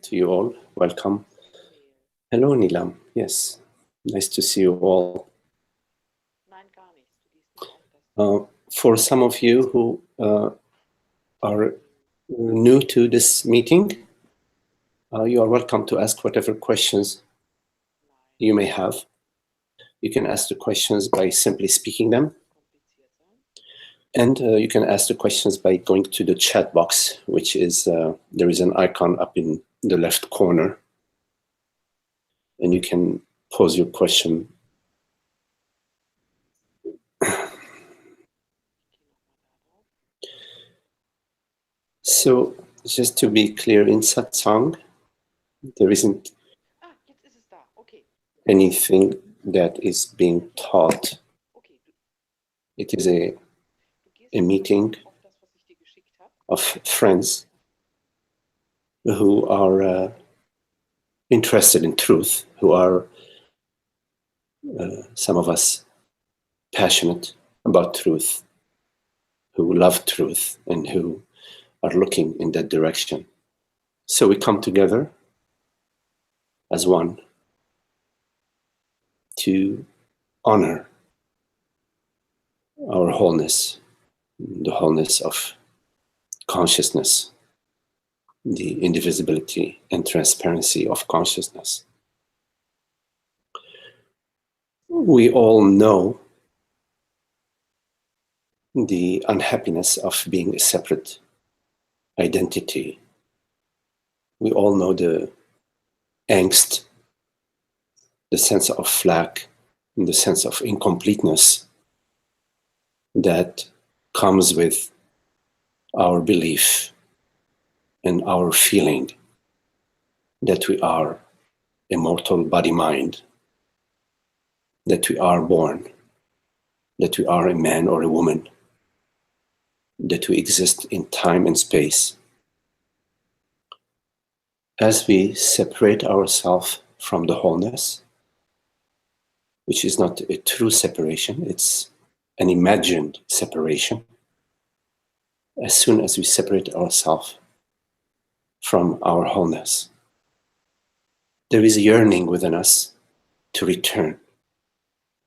to you all. Welcome. Hello, Nilam. Yes, nice to see you all. For some of you who are new to this meeting, you are welcome to ask whatever questions you may have. You can ask the questions by simply speaking them. And you can ask the questions by going to the chat box, which is, there is an icon up in the left corner. And you can pose your question. So, just to be clear, in satsang, there isn't anything that is being taught. It is a meeting of friends who are interested in truth, who are, some of us, passionate about truth, who love truth, and who are looking in that direction. So we come together as one to honor our wholeness, the wholeness of consciousness, the indivisibility and transparency of consciousness. We all know the unhappiness of being a separate identity. We all know the angst, the sense of lack, and the sense of incompleteness that comes with our belief and our feeling that we are a mortal body-mind, that we are born, that we are a man or a woman, that we exist in time and space. As we separate ourselves from the wholeness, which is not a true separation, it's an imagined separation. As soon as we separate ourselves from our wholeness, there is a yearning within us to return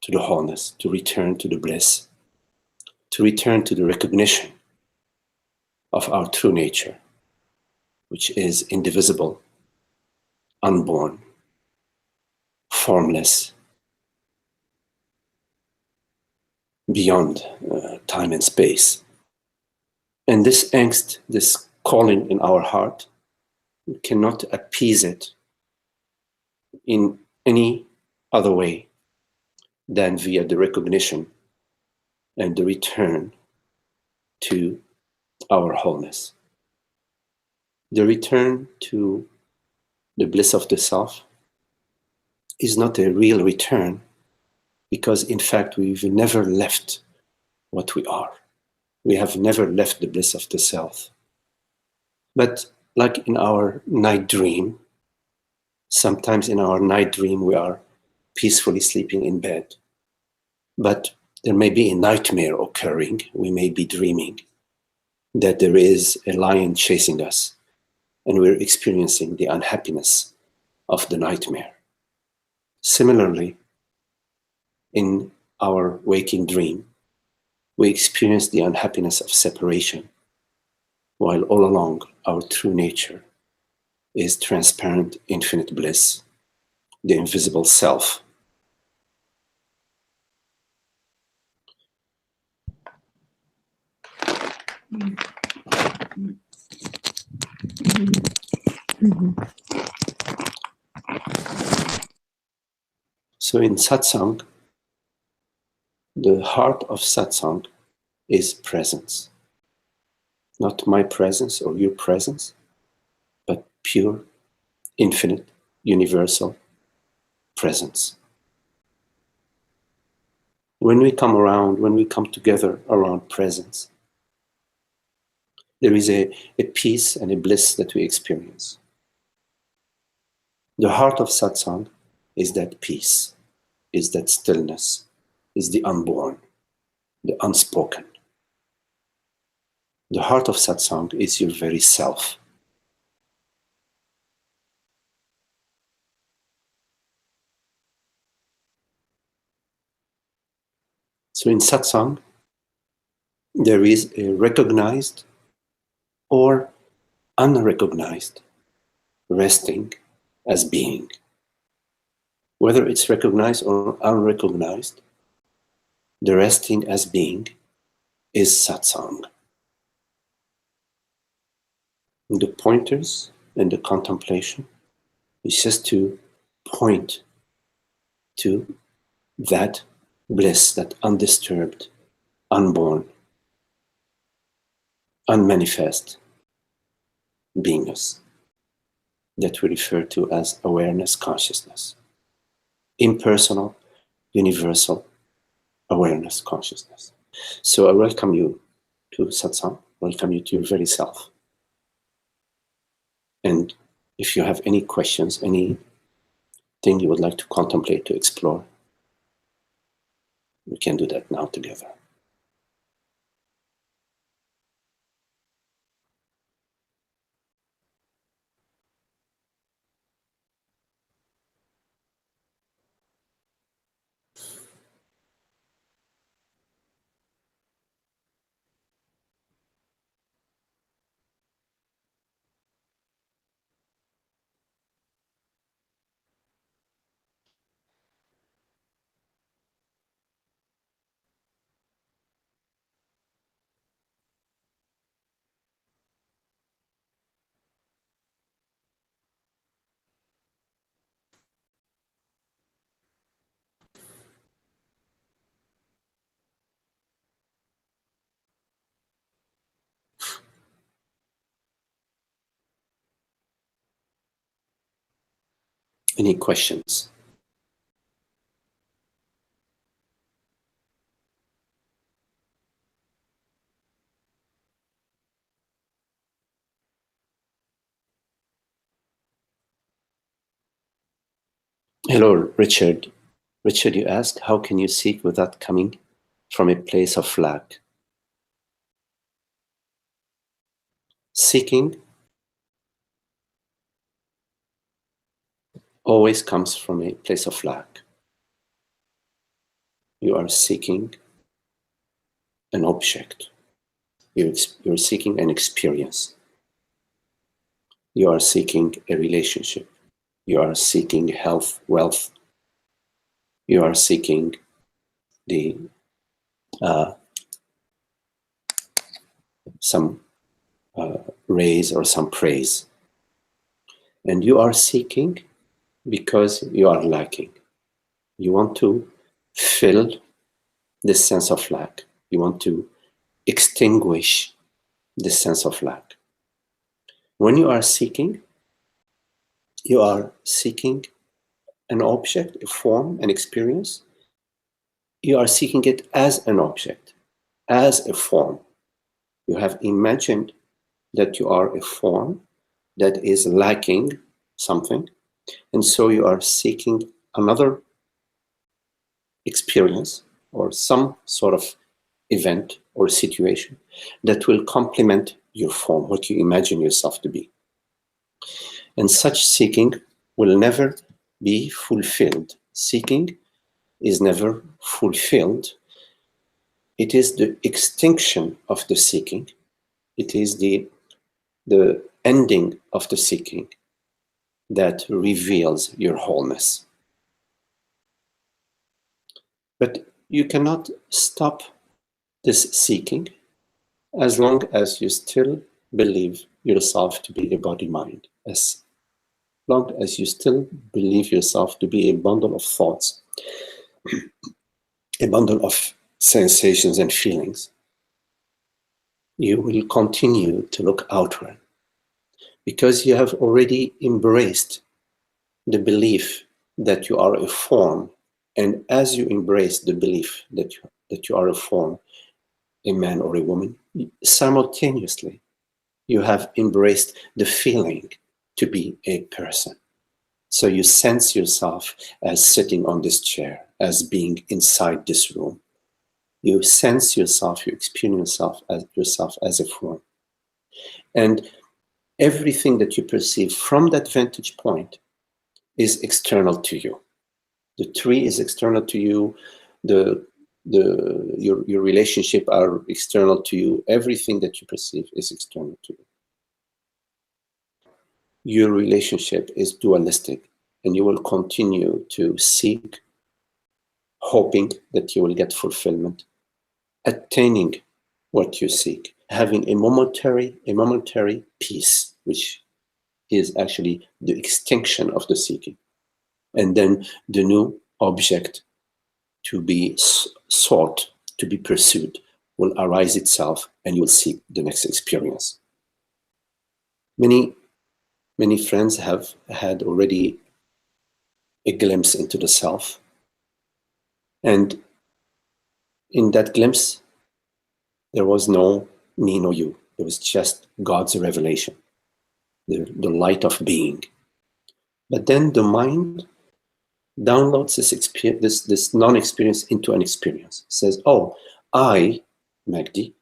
to the wholeness, to return to the bliss, to return to the recognition of our true nature, which is indivisible, unborn, formless, beyond time and space. And this angst, this calling in our heart, we cannot appease it in any other way than via the recognition and the return to our wholeness. The return to the bliss of the self is not a real return, because in fact we've never left what we are. We have never left the bliss of the self. But like in our night dream, sometimes in our night dream we are peacefully sleeping in bed, but there may be a nightmare occurring. We may be dreaming that there is a lion chasing us, and we're experiencing the unhappiness of the nightmare. Similarly, in our waking dream, we experience the unhappiness of separation, while all along our true nature is transparent, infinite bliss, the invisible self. So in satsang, the heart of satsang is presence. Not my presence or your presence, but pure, infinite, universal presence. When we come together around presence, there is a peace and a bliss that we experience. The heart of satsang is that peace, is that stillness, is the unborn, the unspoken. The heart of satsang is your very self. So in satsang, there is a recognized or unrecognized resting as being. Whether it's recognized or unrecognized, the resting as being is satsang. The pointers and the contemplation is just to point to that bliss, that undisturbed, unborn, unmanifest beingness that we refer to as awareness consciousness. Impersonal, universal awareness consciousness. So I welcome you to satsang, welcome you to your very self. And if you have any questions, anything you would like to contemplate, to explore, we can do that now together. Any questions? Hello, Richard. Richard, you asked, how can you seek without coming from a place of lack? Seeking always comes from a place of lack. You are seeking an object. You're seeking an experience. You are seeking a relationship. You are seeking health, wealth. You are seeking the some raise or some praise. And you are seeking because you are lacking. You want to fill this sense of lack. You want to extinguish this sense of lack. When you are seeking an object, a form, an experience. You are seeking it as an object, as a form. You have imagined that you are a form that is lacking something, and so you are seeking another experience or some sort of event or situation that will complement your form, what you imagine yourself to be. And such seeking will never be fulfilled. Seeking is never fulfilled. It is the extinction of the seeking. It is the ending of the seeking that reveals your wholeness. But you cannot stop this seeking as long as you still believe yourself to be a body-mind, as long as you still believe yourself to be a bundle of thoughts, a bundle of sensations and feelings. You will continue to look outward because you have already embraced the belief that you are a form. And as you embrace the belief that you are a form, a man or a woman, simultaneously you have embraced the feeling to be a person. So you sense yourself as sitting on this chair, as being inside this room. You sense yourself, you experience yourself as a form. And everything that you perceive from that vantage point is external to you. The tree is external to you. The your relationship are external to you. Everything that you perceive is external to you. Your relationship is dualistic, and you will continue to seek, hoping that you will get fulfillment, attaining what you seek, having a momentary peace, which is actually the extinction of the seeking. And then the new object to be sought, to be pursued, will arise itself, and you'll seek the next experience. Many friends have had already a glimpse into the self. And in that glimpse, there was no me nor you. It was just God's revelation, the light of being. But then the mind downloads this non-experience into an experience. It says, oh, I, Magdi,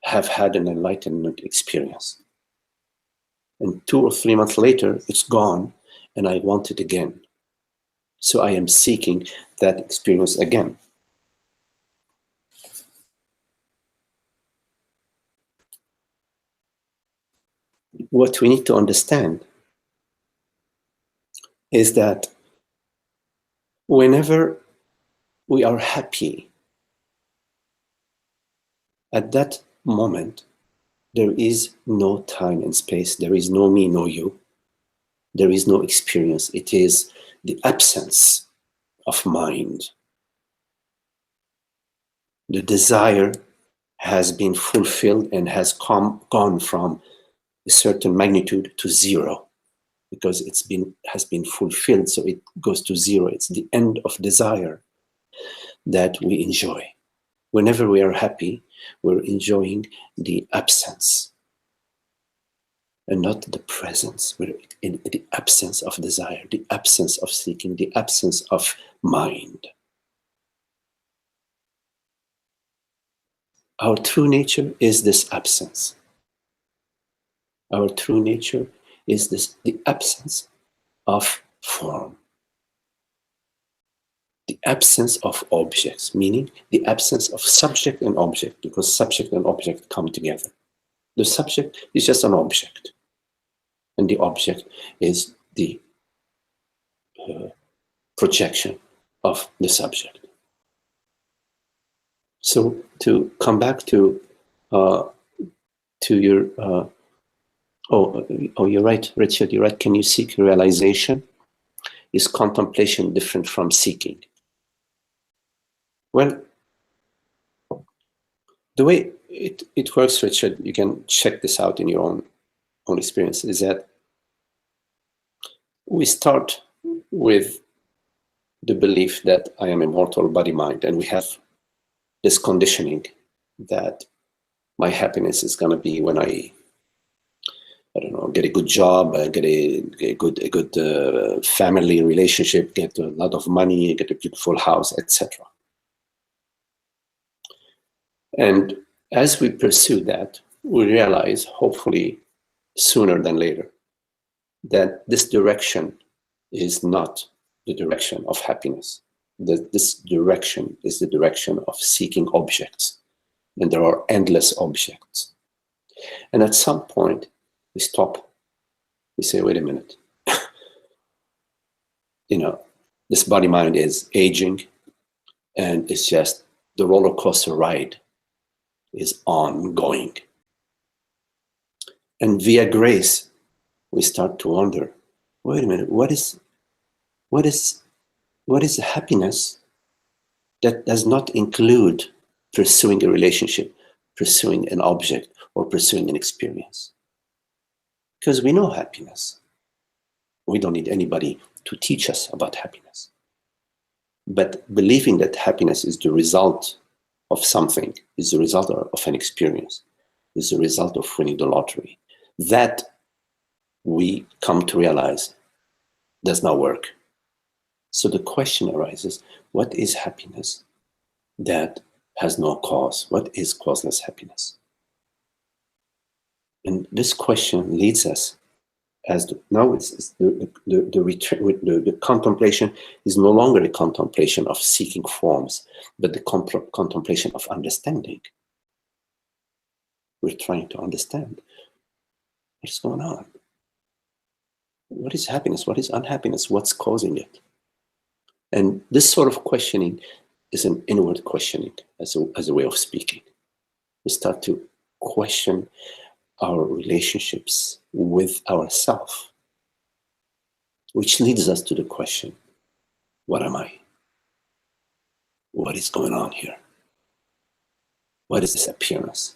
have had an enlightenment experience. And 2 or 3 months later, it's gone, and I want it again. So I am seeking that experience again. What we need to understand is that whenever we are happy, at that moment, there is no time and space. There is no me, no you. There is no experience. It is the absence of mind. The desire has been fulfilled and has gone from a certain magnitude to zero, because has been fulfilled, so it goes to zero. It's the end of desire that we enjoy. Whenever we are happy, we're enjoying the absence and not the presence. We're in the absence of desire, the absence of seeking, the absence of mind. Our true nature is this absence. Our true nature is the absence of form. The absence of objects, meaning the absence of subject and object, because subject and object come together. The subject is just an object, and the object is the projection of the subject. So to come back to your you're right, Richard, you're right. Can you seek realization? Is contemplation different from seeking? Well, the way it works, Richard, you can check this out in your own experience, is that we start with the belief that I am immortal, body, mind, and we have this conditioning that my happiness is going to be when I don't know, get a good job, get a good family relationship, get a lot of money, get a beautiful house, etc. And as we pursue that, we realize, hopefully sooner than later, that this direction is not the direction of happiness. That this direction is the direction of seeking objects. And there are endless objects. And at some point, we stop. We say, wait a minute. This body mind is aging, and it's just the roller coaster ride is ongoing. And via grace, we start to wonder, wait a minute, what is happiness that does not include pursuing a relationship, pursuing an object, or pursuing an experience? Because we know happiness. We don't need anybody to teach us about happiness. But believing that happiness is the result of something, is the result of an experience, is the result of winning the lottery, that we come to realize does not work. So the question arises, what is happiness that has no cause? What is causeless happiness? And this question leads us now it's the contemplation is no longer a contemplation of seeking forms, but the contemplation of understanding. We're trying to understand what's going on. What is happiness? What is unhappiness? What's causing it? And this sort of questioning is an inward questioning as a way of speaking. We start to question our relationships with ourself, which leads us to the question, what am I? What is going on here? What is this appearance?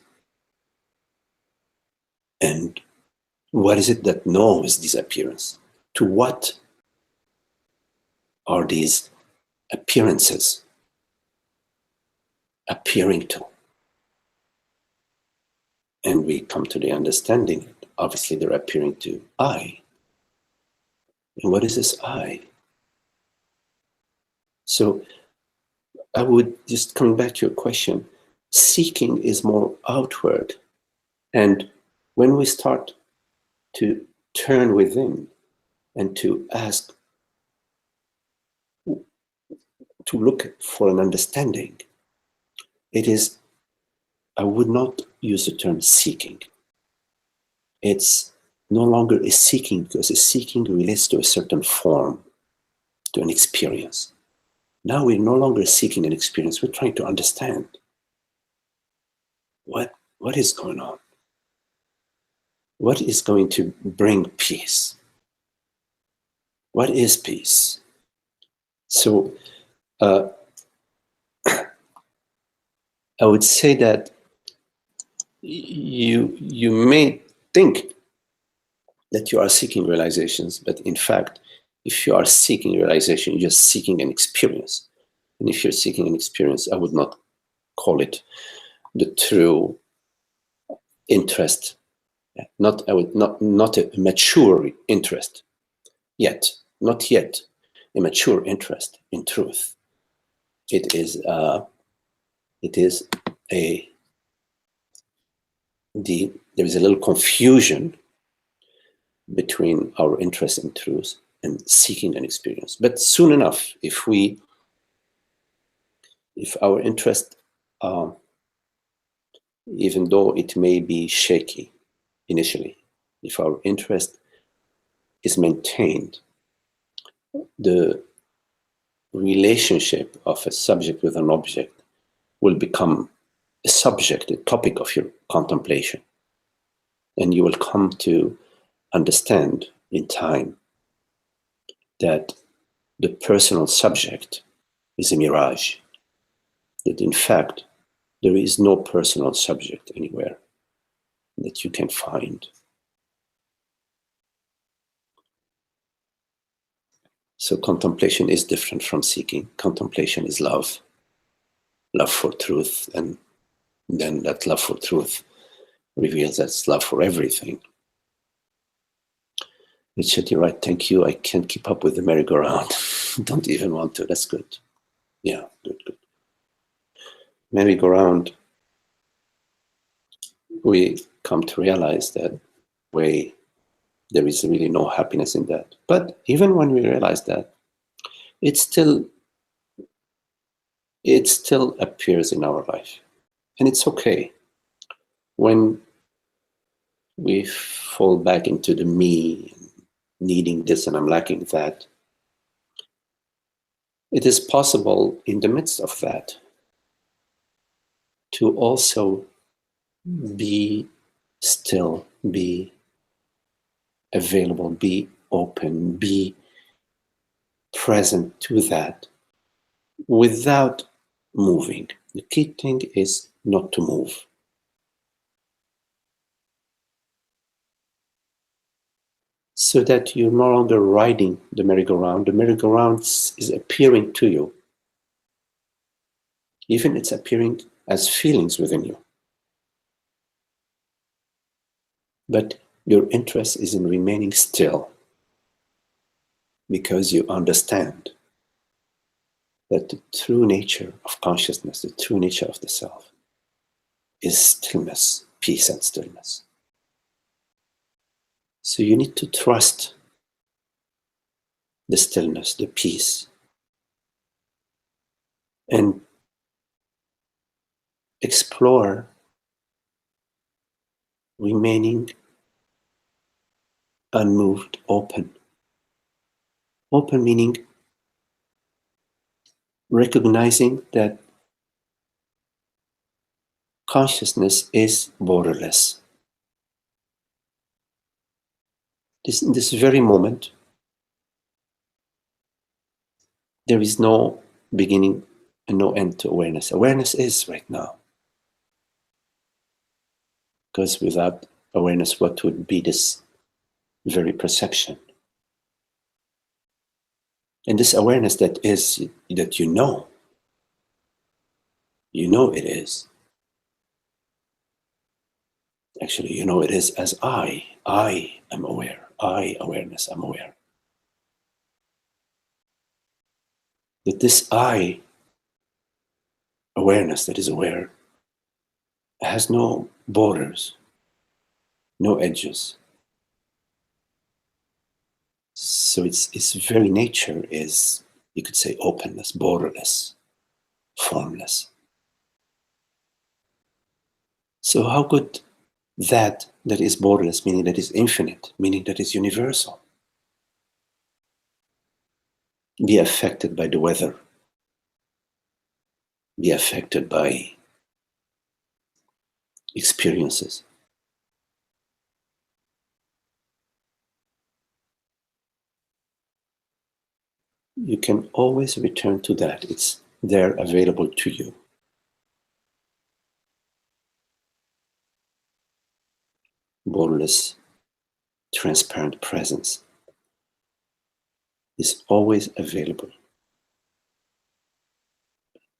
And what is it that knows this appearance? To what are these appearances appearing to? And we come to the understanding that obviously they're appearing to I. And what is this I? So I would, just coming back to your question, seeking is more outward. And when we start to turn within and to ask, to look for an understanding, it is, I would not use the term seeking. It's no longer a seeking, because a seeking relates to a certain form, to an experience. Now we're no longer seeking an experience, we're trying to understand what is going on. What is going to bring peace? What is peace? So I would say that you may think that you are seeking realizations, but in fact, if you are seeking realization, you're just seeking an experience. And if you're seeking an experience, I would not call it the true interest. Not a mature interest yet, not yet a mature interest in truth. There is a little confusion between our interest in truth and seeking an experience. But soon enough, if our interest, even though it may be shaky initially, if our interest is maintained, the relationship of a subject with an object will become a subject, a topic of your contemplation. And you will come to understand in time that the personal subject is a mirage, that in fact there is no personal subject anywhere that you can find. So contemplation is different from seeking. Contemplation is love for truth, and then that love for truth reveals that's love for everything. Richard, you're right, thank you. I can't keep up with the merry-go-round. Don't even want to, that's good. Yeah, good. Merry-go-round, we come to realize that there is really no happiness in that. But even when we realize that, it still appears in our life. And it's okay. When we fall back into the me, needing this and I'm lacking that, it is possible in the midst of that to also be still, be available, be open, be present to that without moving. The key thing is not to move. So that you're no longer riding the merry-go-round. The merry-go-round is appearing to you. Even it's appearing as feelings within you. But your interest is in remaining still, because you understand that the true nature of consciousness, the true nature of the self, is stillness, peace and stillness. So you need to trust the stillness, the peace, and explore remaining unmoved, open. Open meaning recognizing that consciousness is borderless. In this very moment, there is no beginning and no end to awareness. Awareness is right now. Because without awareness, what would be this very perception? And this awareness that is, that you know it is. Actually, you know it is as I am aware. I, awareness, I'm aware. That this I, awareness that is aware, has no borders, no edges. So its very nature is, you could say, openness, borderless, formless. So how could that is borderless, meaning that is infinite, meaning that is universal, be affected by the weather, be affected by experiences? You can always return to that. It's there, available to you. Borderless, transparent presence is always available.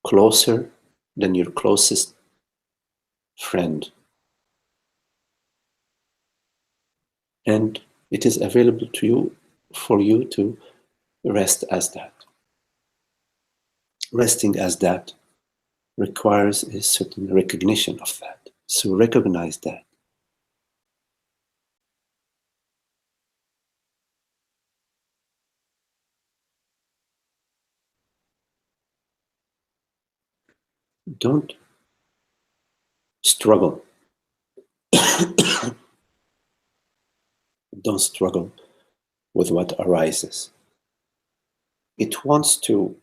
Closer than your closest friend. And it is available to you, for you to rest as that. Resting as that requires a certain recognition of that. So recognize that. Don't struggle. Don't struggle with what arises. It wants to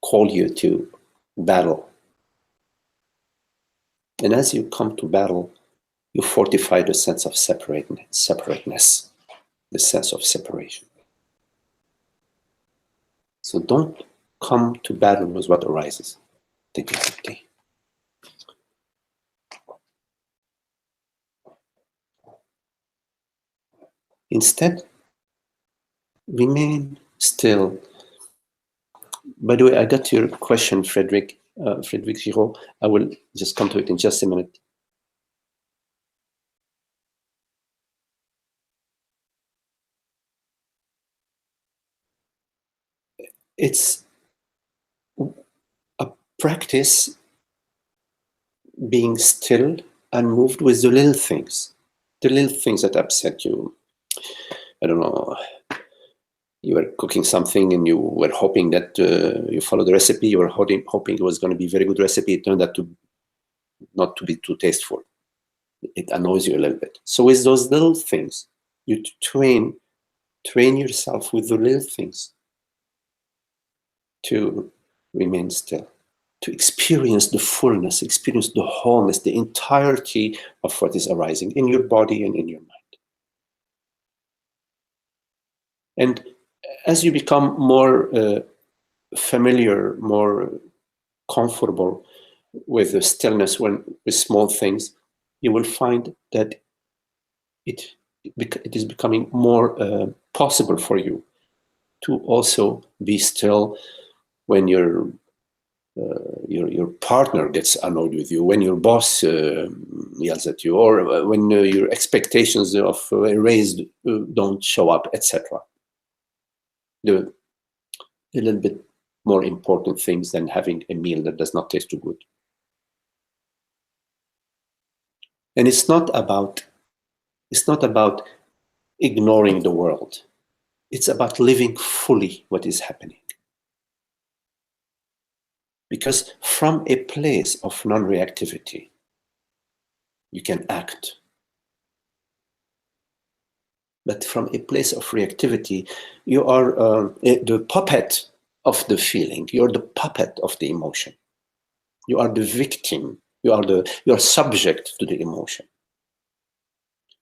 call you to battle. And as you come to battle, you fortify the sense of separateness, the sense of separation. So don't come to battle with what arises. Take it quickly. Instead, remain still. By the way, I got your question, Frederic Giraud. I will just come to it in just a minute. It's a practice being still and moved with the little things that upset you. I don't know, you were cooking something and you were hoping that you follow the recipe, you were hoping it was going to be a very good recipe. It turned out to not to be too tasteful. It annoys you a little bit. So with those little things, you train yourself with the little things to remain still, to experience the fullness, experience the wholeness, the entirety of what is arising in your body and in your mind. And as you become more familiar, more comfortable with the stillness, with small things, you will find that it is becoming more possible for you to also be still when your partner gets annoyed with you, when your boss yells at you, or when your expectations of a raise don't show up, etc. The a little bit more important things than having a meal that does not taste too good. And it's not about It's not about ignoring the world. It's about living fully what is happening. Because from a place of non-reactivity, you can act. But from a place of reactivity, you are the puppet of the feeling. You're the puppet of the emotion. You are the victim. You are subject to the emotion.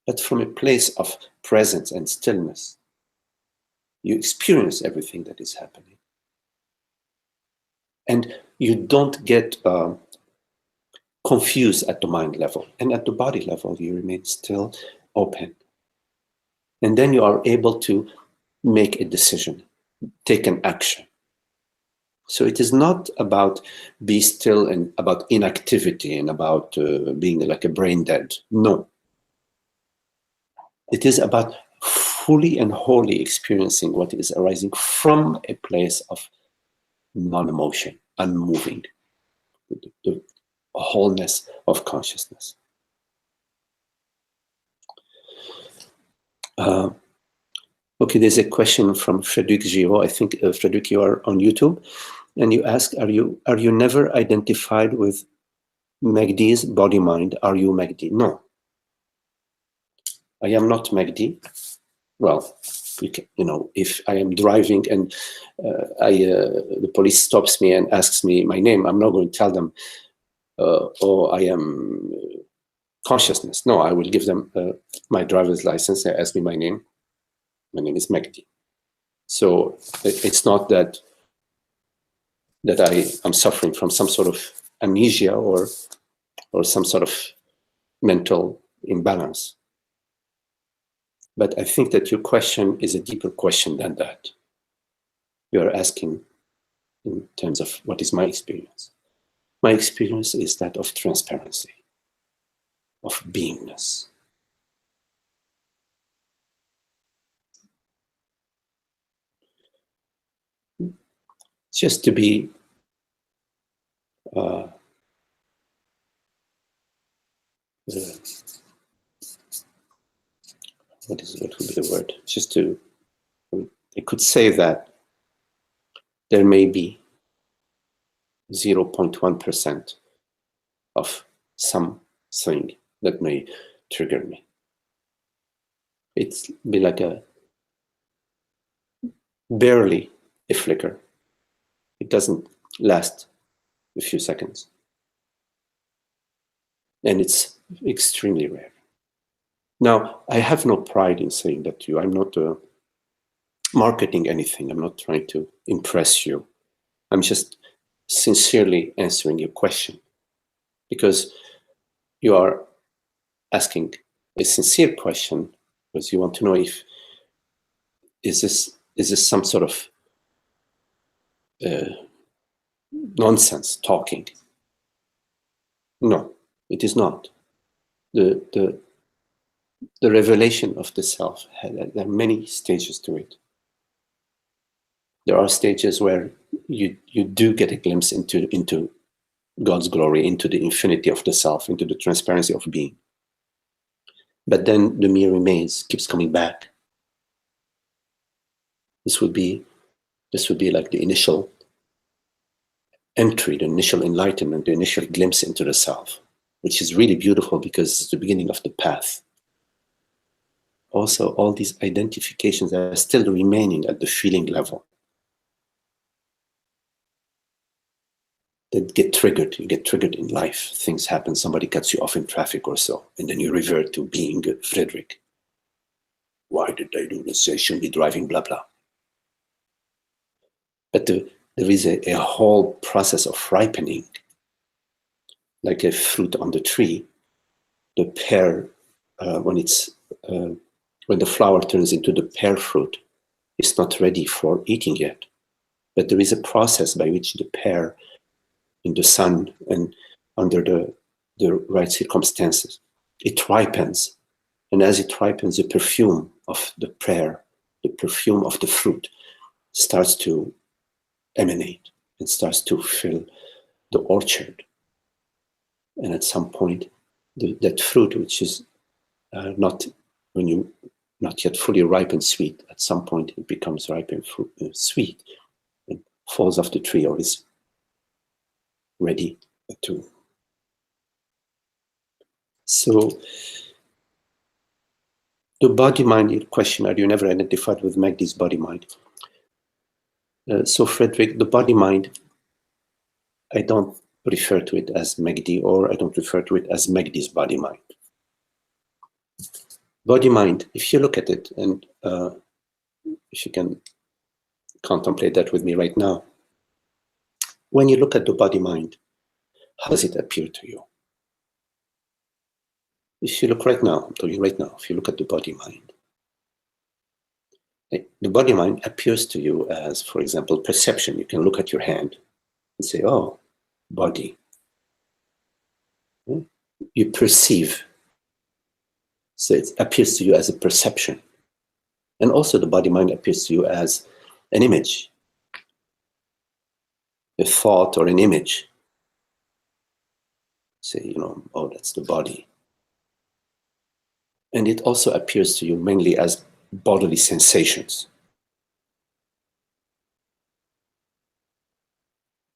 But from a place of presence and stillness, you experience everything that is happening. And you don't get confused at the mind level. And at the body level, you remain still, open. And then you are able to make a decision, take an action. So it is not about be still and about inactivity and about being like a brain dead. No. It is about fully and wholly experiencing what is arising from a place of non-emotion, unmoving, the wholeness of consciousness. Okay, there's a question from Frederic Giraud. I think, Frederic, you are on YouTube. And you ask, are you never identified with Magdi's body mind? Are you Magdi? No. I am not Magdi. Well, if I am driving and the police stops me and asks me my name, I'm not going to tell them, oh, I am consciousness. No, I will give them my driver's license. They ask me my name. My name is Magdi. So it's not that I am suffering from some sort of amnesia or some sort of mental imbalance. But I think that your question is a deeper question than that. You are asking in terms of what is my experience. My experience is that of transparency, of beingness. Just to be what would be the word? Just to, I could say that there may be 0.1% of something that may trigger me. It's be like barely a flicker. It doesn't last a few seconds. And it's extremely rare. Now, I have no pride in saying that to you. I'm not marketing anything. I'm not trying to impress you. I'm just sincerely answering your question, because you are asking a sincere question, because you want to know if is this some sort of nonsense talking. No, it is not. The revelation of the self, there are many stages to it. There are stages where you do get a glimpse into God's glory, into the infinity of the self, into the transparency of being. But then the mere remains, keeps coming back. This would be like the initial entry, the initial enlightenment, the initial glimpse into the self, which is really beautiful because it's the beginning of the path. Also, all these identifications are still remaining at the feeling level. That get triggered. You get triggered in life. Things happen. Somebody cuts you off in traffic or so. And then you revert to being Frederick. Why did I do this? I shouldn't be driving, blah, blah. But there is a whole process of ripening. Like a fruit on the tree. The pear, when the flower turns into the pear fruit, it's not ready for eating yet. But there is a process by which the pear, in the sun and under the right circumstances, it ripens. And as it ripens, the perfume of the pear, the perfume of the fruit, starts to emanate and starts to fill the orchard. And at some point, that fruit, which is not when you not yet fully ripe and sweet, at some point it becomes ripe and sweet and falls off the tree or is ready to. So the body-mind question, are you never identified with Magdi's body-mind? So Frederick, the body-mind, I don't refer to it as Magdi, or I don't refer to it as Magdi's body-mind. Body-mind, if you look at it, and if you can contemplate that with me right now, when you look at the body-mind, how does it appear to you? If you look right now, I'm telling you right now, if you look at the body-mind, the body-mind appears to you as, for example, perception. You can look at your hand and say, oh, body. You perceive. So it appears to you as a perception. And also the body-mind appears to you as an image, a thought or an image. Say, oh, that's the body. And it also appears to you mainly as bodily sensations.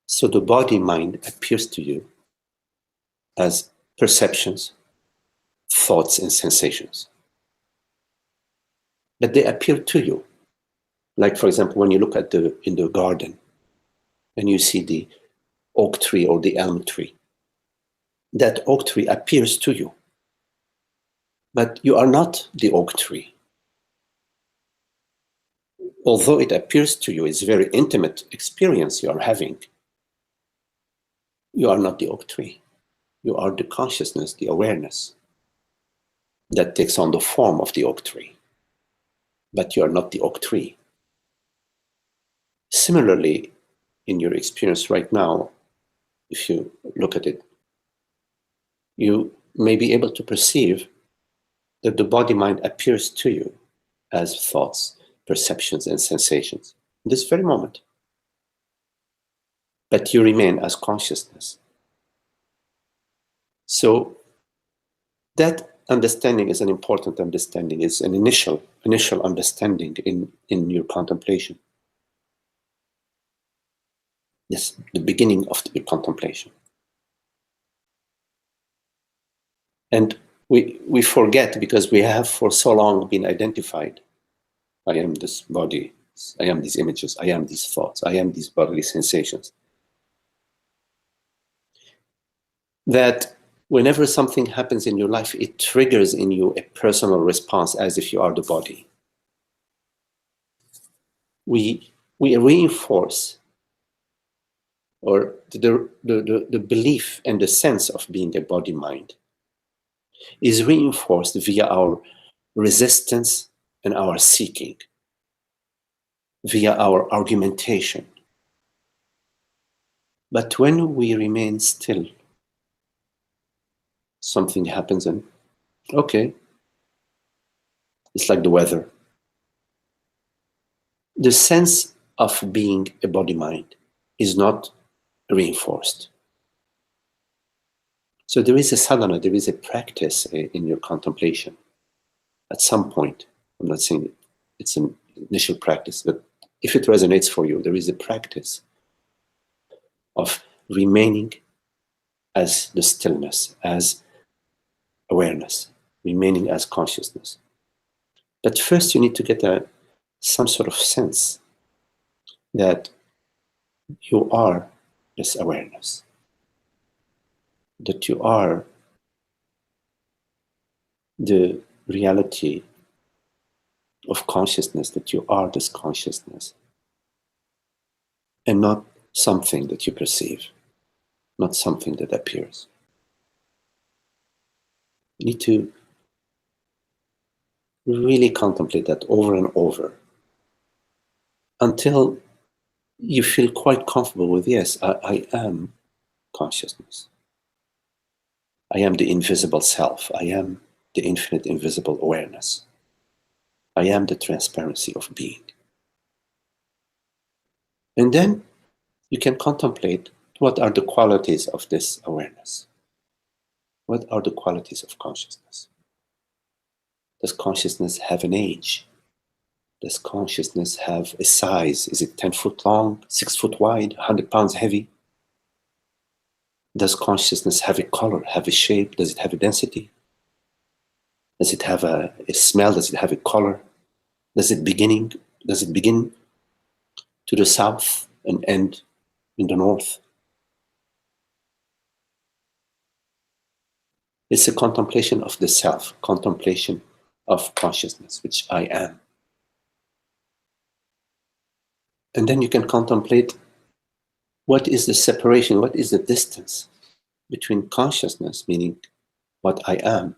So the body-mind appears to you as perceptions, thoughts, and sensations. But they appear to you. Like, for example, when you look at in the garden and you see the oak tree or the elm tree, that oak tree appears to you. But you are not the oak tree. Although it appears to you, it's a very intimate experience you are having. You are not the oak tree. You are the consciousness, the awareness that takes on the form of the oak tree. But you are not the oak tree. Similarly, in your experience right now, if you look at it, you may be able to perceive that the body-mind appears to you as thoughts, perceptions, and sensations in this very moment. But you remain as consciousness. So that understanding is an important understanding. It's an initial understanding in your contemplation. Yes, the beginning of the contemplation. And we forget because we have for so long been identified. I am this body, I am these images, I am these thoughts, I am these bodily sensations. That whenever something happens in your life, it triggers in you a personal response as if you are the body. We reinforce or the belief and the sense of being a body-mind is reinforced via our resistance and our seeking, via our argumentation. But when we remain still, something happens and, okay, it's like the weather. The sense of being a body-mind is not reinforced. So there is a sadhana, there is a practice in your contemplation. At some point, I'm not saying it's an initial practice, but if it resonates for you, there is a practice of remaining as the stillness, as awareness, remaining as consciousness. But first you need to get some sort of sense that you are this awareness, that you are the reality of consciousness, that you are this consciousness, and not something that you perceive, not something that appears. You need to really contemplate that over and over until you feel quite comfortable with, yes, I am consciousness. I am the invisible self. I am the infinite invisible awareness. I am the transparency of being. And then you can contemplate what are the qualities of this awareness. What are the qualities of consciousness? Does consciousness have an age? Does consciousness have a size? Is it 10 foot long, 6 foot wide, 100 pounds heavy? Does consciousness have a color, have a shape? Does it have a density? Does it have a smell? Does it have a color? Does it begin to the south and end in the north? It's a contemplation of the self, contemplation of consciousness, which I am. And then you can contemplate what is the separation, what is the distance between consciousness, meaning what I am,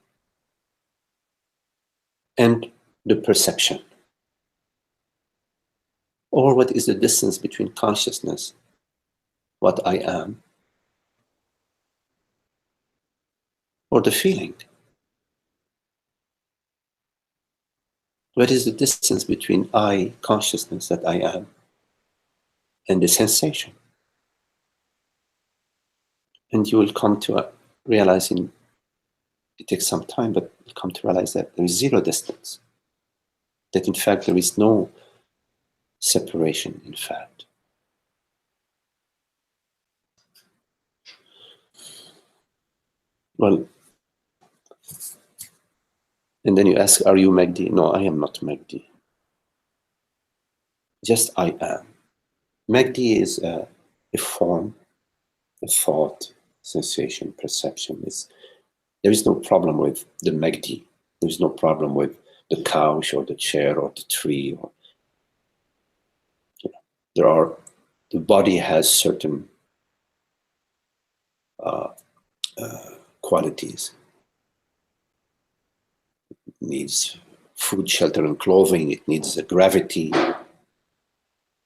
and the perception. Or what is the distance between consciousness, what I am, or the feeling? What is the distance between I, consciousness that I am, and the sensation? And you will come to realizing, it takes some time, but you'll come to realize that there is zero distance. That in fact there is no separation, in fact. Well, and then you ask, are you Magdi? No, I am not Magdi. Just I am. Magdi is a form, a thought, sensation, perception. There is no problem with the Magdi. There is no problem with the couch or the chair or the tree. Or, the body has certain qualities. It needs food, shelter, and clothing. It needs a gravity.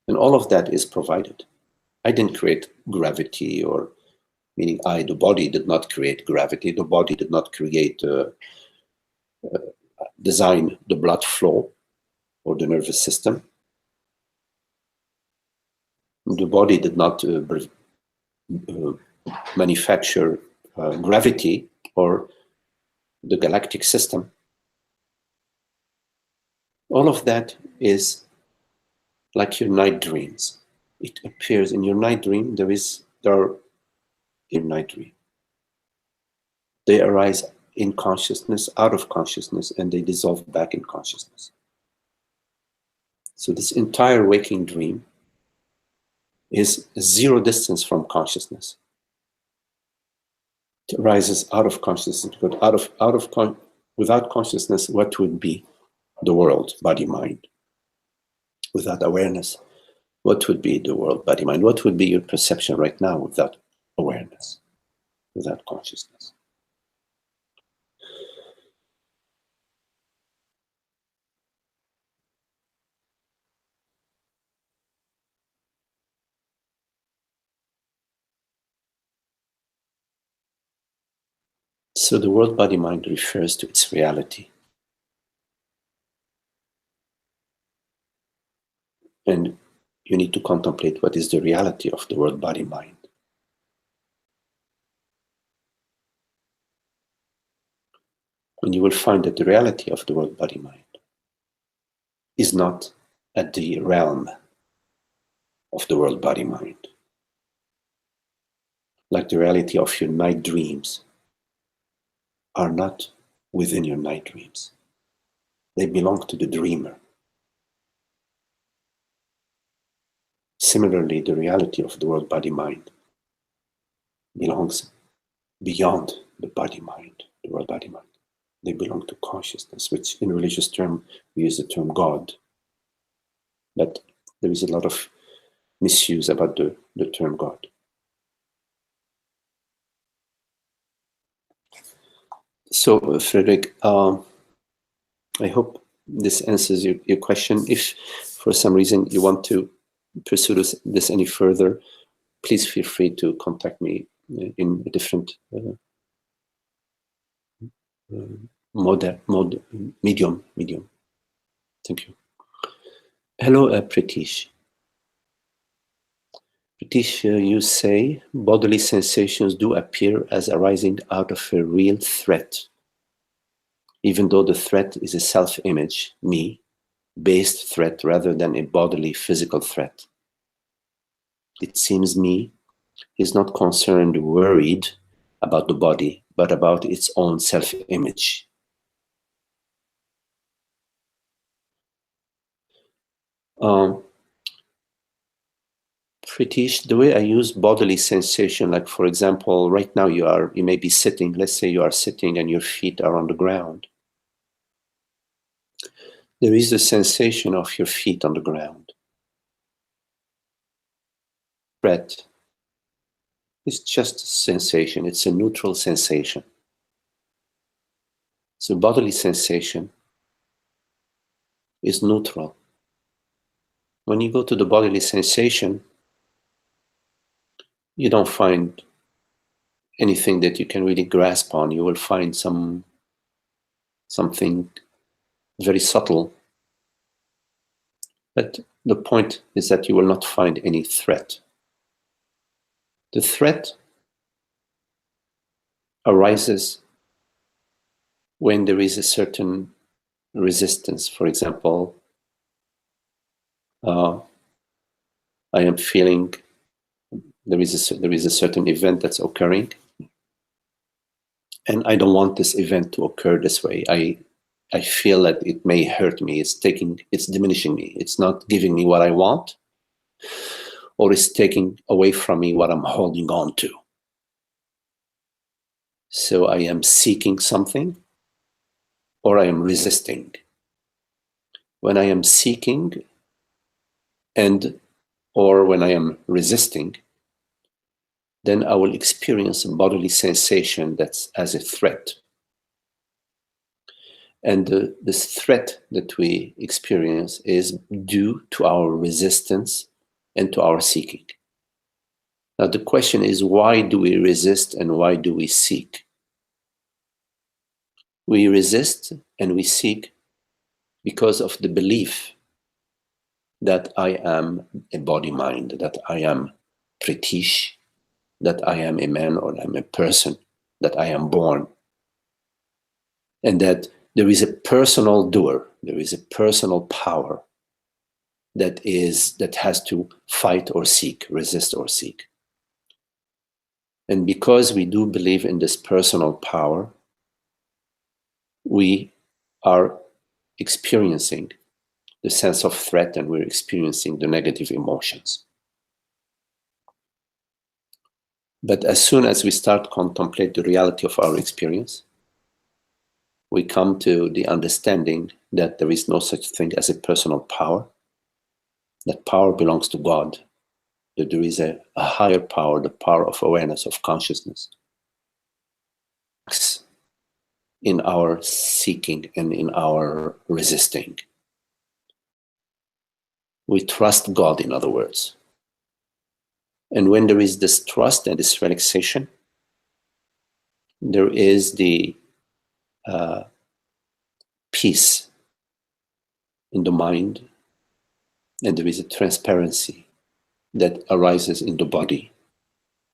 And all of that is provided. I didn't create gravity, or meaning the body did not create gravity. The body did not create, design the blood flow or the nervous system. The body did not manufacture gravity or the galactic system. All of that is like your night dreams. It appears in your night dream. There are your night dream. They arise in consciousness, out of consciousness, and they dissolve back in consciousness. So this entire waking dream is zero distance from consciousness. It arises out of consciousness. But without consciousness, what would be the world, body, mind? Without awareness, what would be the world, body, mind? What would be your perception right now without awareness, without consciousness? So the world, body, mind refers to its reality. And you need to contemplate what is the reality of the world, body, mind. And you will find that the reality of the world, body, mind is not at the realm of the world, body, mind. Like the reality of your night dreams are not within your night dreams. They belong to the dreamer. Similarly, the reality of the world, body, mind belongs beyond the body, mind, the world, body, mind. They belong to consciousness, which in religious term, we use the term God. But there is a lot of misuse about the term God. So, Frederick, I hope this answers your question. If for some reason you want to pursue this any further, please feel free to contact me in a different medium. Thank you. Hello, Pritish. Pritish, you say bodily sensations do appear as arising out of a real threat. even though the threat is a self-image, me, based threat rather than a bodily physical threat. It seems me is not concerned, worried about the body, but about its own self-image. Pritish, the way I use bodily sensation, like for example, right now you may be sitting, let's say you are sitting and your feet are on the ground. There is a sensation of your feet on the ground. Threat is just a sensation, it's a neutral sensation. So bodily sensation is neutral. When you go to the bodily sensation, you don't find anything that you can really grasp on. You will find something very subtle. But the point is that you will not find any threat. The threat arises when there is a certain resistance. For example, I am feeling there is a certain event that's occurring, and I don't want this event to occur this way. I feel that it may hurt me. It's diminishing me. It's not giving me what I want, or it's taking away from me what I'm holding on to. So I am seeking something, or I am resisting. When I am seeking or when I am resisting, then I will experience a bodily sensation that's as a threat. And this threat that we experience is due to our resistance and to our seeking. Now the question is, why do we resist and why do we seek? We resist and we seek because of the belief that I am a body mind, that I am Pritish, that I am a man or I'm a person, that I am born, and that there is a personal doer, there is a personal power that has to fight or seek, resist or seek. And because we do believe in this personal power, we are experiencing the sense of threat and we're experiencing the negative emotions. But as soon as we start to contemplate the reality of our experience, we come to the understanding that there is no such thing as a personal power, that power belongs to God, that there is a higher power, the power of awareness, of consciousness, in our seeking and in our resisting. We trust God, in other words. And when there is this trust and this relaxation, there is the peace in the mind, and there is a transparency that arises in the body,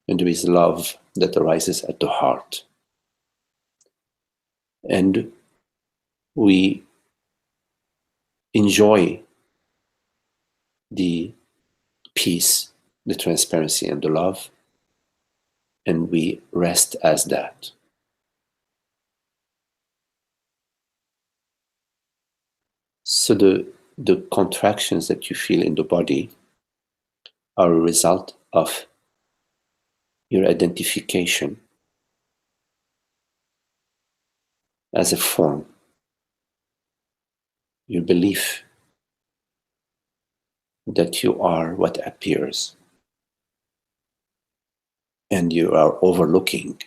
and there is love that arises at the heart. And we enjoy the peace, the transparency, and the love, and we rest as that. So the contractions that you feel in the body are a result of your identification as a form, your belief that you are what appears, and you are overlooking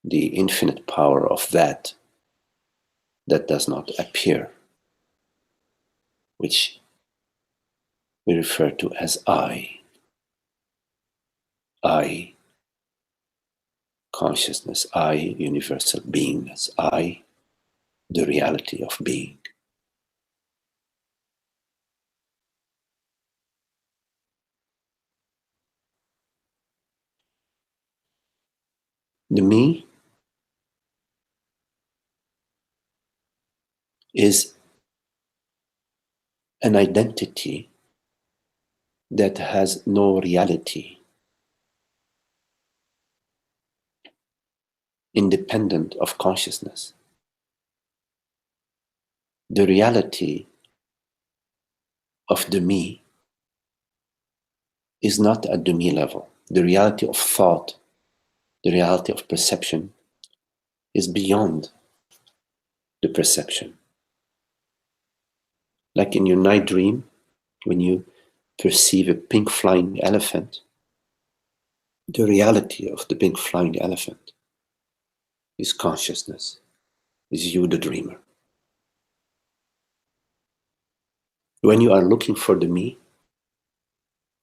the infinite power of that does not appear, which we refer to as I, consciousness, I, universal beingness, I, the reality of being. The me is an identity that has no reality, independent of consciousness. The reality of the me is not at the me level. The reality of thought, the reality of perception is beyond the perception. Like in your night dream, when you perceive a pink flying elephant, the reality of the pink flying elephant is consciousness, is you the dreamer. When you are looking for the me,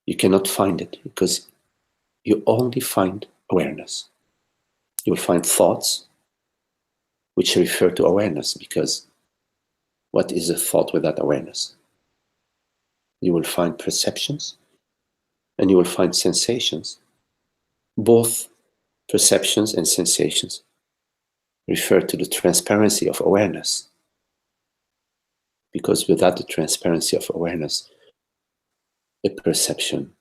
you cannot find it because you only find awareness. You will find thoughts which refer to awareness, because what is a thought without awareness? You will find perceptions and you will find sensations. Both perceptions and sensations refer to the transparency of awareness, because without the transparency of awareness, a perception,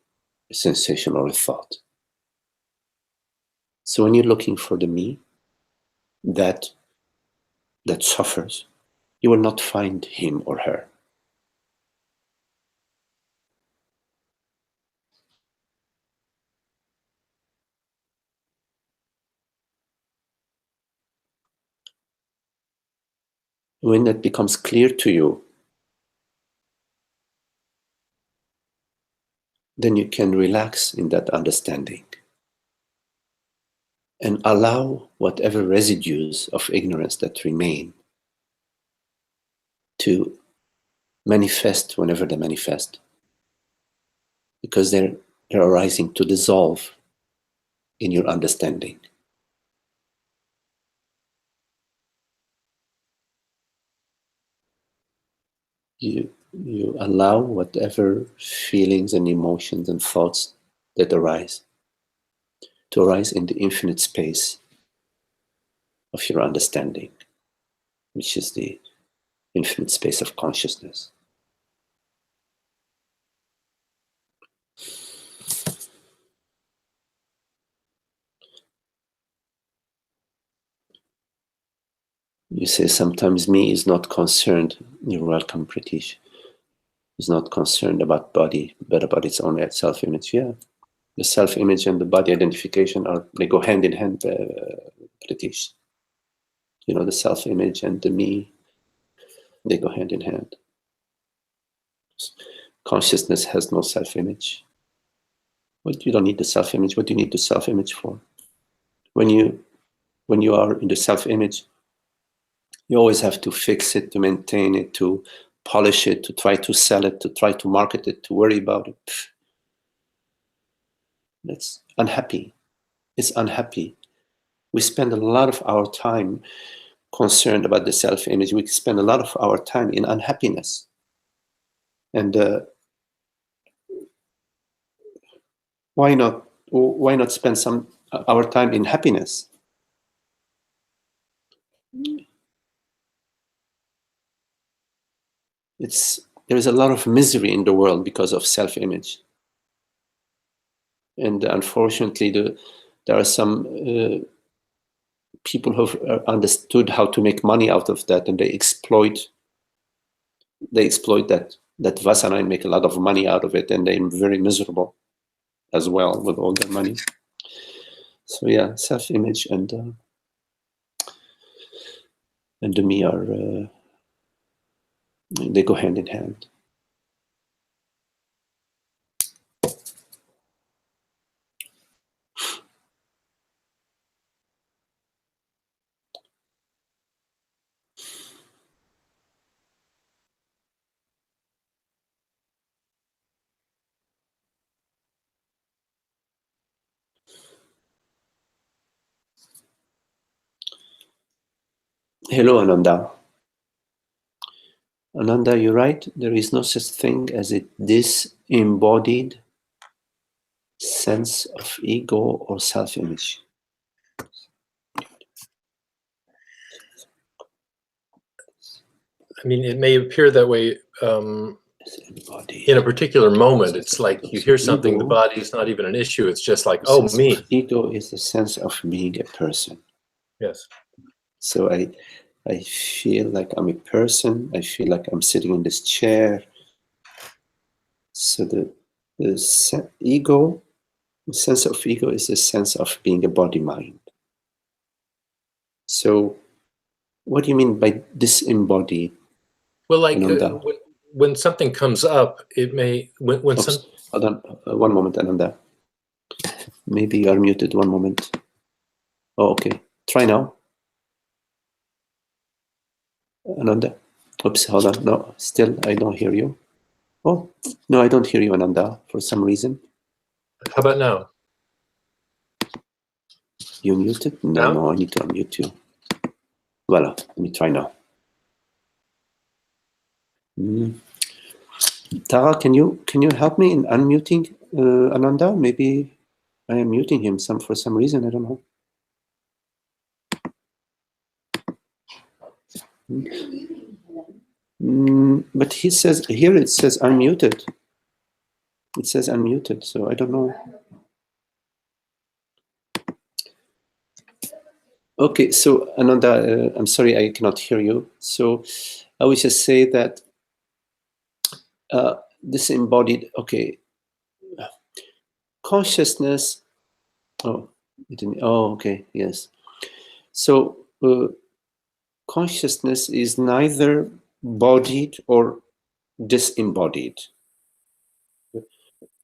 a sensation, or a thought. So when you're looking for the me that suffers, you will not find him or her. When that becomes clear to you, then you can relax in that understanding and allow whatever residues of ignorance that remain to manifest whenever they manifest, because they're arising to dissolve in your understanding. You allow whatever feelings and emotions and thoughts that arise to arise in the infinite space of your understanding, which is the infinite space of consciousness. You say sometimes me is not concerned. You're welcome, Pritish. Is not concerned about body, but about its own self-image. Yeah, the self-image and the body identification they go hand in hand, Pritish. You know, the self-image and the me, they go hand in hand. Consciousness has no self-image. But you don't need the self-image. What do you need the self-image for? When you are in the self-image, you always have to fix it, to maintain it, to polish it, to try to sell it, to try to market it, to worry about it. That's unhappy. It's unhappy. We spend a lot of our time concerned about the self-image. We spend a lot of our time in unhappiness. And why not spend some our time in happiness? There is a lot of misery in the world because of self-image. And unfortunately, there are some people who have understood how to make money out of that, and they exploit that vasana and make a lot of money out of it, and they're very miserable as well with all their money. So yeah, self-image and the me are they go hand in hand. Hello, Ananda. Ananda, you're right. There is no such thing as a disembodied sense of ego or self-image. I mean, it may appear that way in a particular moment. It's like you hear something, the body is not even an issue. It's just like, oh, me. Ego is the sense of being a person. Yes. So I feel like I'm a person. I feel like I'm sitting in this chair. So the ego, the sense of ego is the sense of being a body mind. So what do you mean by disembodied? Well, like when something comes up, it may hold on, one moment, Ananda. Maybe you are muted. One moment. Oh, okay. Try now. Ananda. Oops, hold on. No, still I don't hear you. Oh, no, I don't hear you, Ananda, for some reason. How about now? You muted? No, I need to unmute you. Voila, let me try now. Tara, can you help me in unmuting Ananda? Maybe I am muting him for some reason. I don't know. But he says here it says unmuted. It says unmuted, so I don't know. Okay, so Ananda, I'm sorry I cannot hear you. So I would just say that disembodied, okay, consciousness. Okay, yes. So consciousness is neither bodied or disembodied.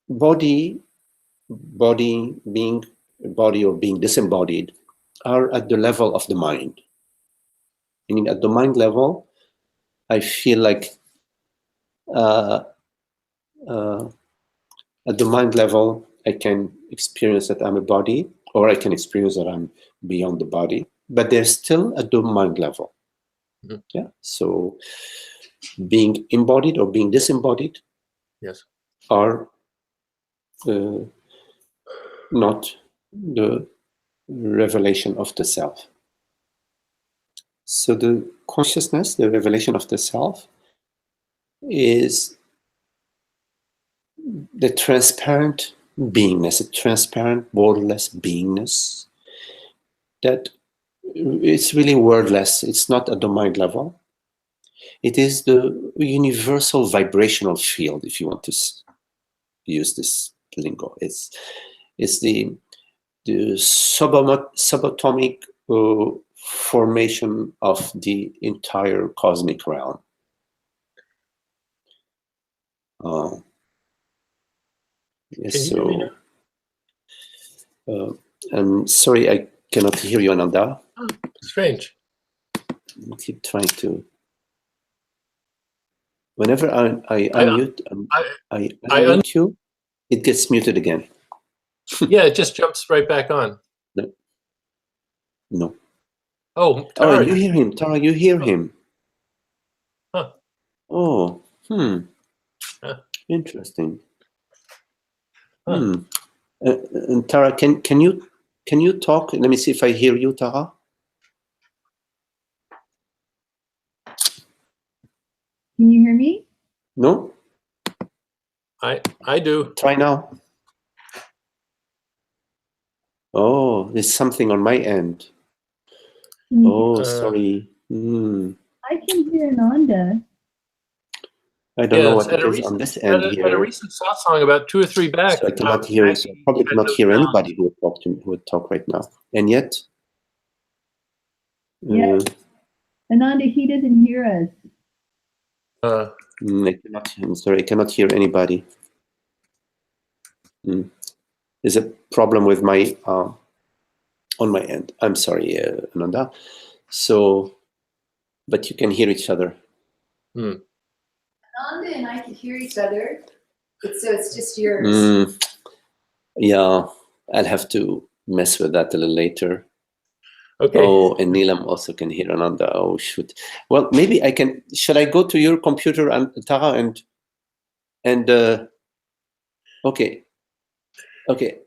Body, being body or being disembodied are at the level of the mind. Meaning at the mind level, I feel like at the mind level, I can experience that I'm a body, or I can experience that I'm beyond the body, but they're still at the mind level. Mm-hmm. Yeah. So being embodied or being disembodied, yes, are not the revelation of the self. So the consciousness, the revelation of the self, is the transparent beingness, a transparent, borderless beingness that it's really wordless. It's not at the mind level. It is the universal vibrational field, if you want to use this lingo. It's the subatomic formation of the entire cosmic realm. Yes, so I'm sorry I cannot hear you, Ananda. Oh, strange. I keep trying to. Whenever I unmute, I unmute you, it gets muted again. Yeah, it just jumps right back on. No. Oh, Tara. Oh, you hear him, Tara. You hear him. Huh. Oh, interesting. Huh. And Tara, can you talk? Let me see if I hear you, Tara. Can you hear me? No. I do. Try now. Oh, there's something on my end. Oh, sorry. I can hear Ananda. I don't know what it is on this end here. At a recent satsang about 2 or 3 back, so I cannot hear. So I probably cannot hear anybody who would talk right now. And yet, yeah, Ananda, he doesn't hear us. I'm sorry, I cannot hear anybody. There's a problem with my on my end. I'm sorry, Ananda. So, but you can hear each other. Ananda and I can hear each other. So it's just yours. Yeah, I'll have to mess with that a little later. Okay. Oh, and Neelam also can hear Ananda. Oh, shoot. Well, maybe I can. Should I go to your computer, Tara, and okay,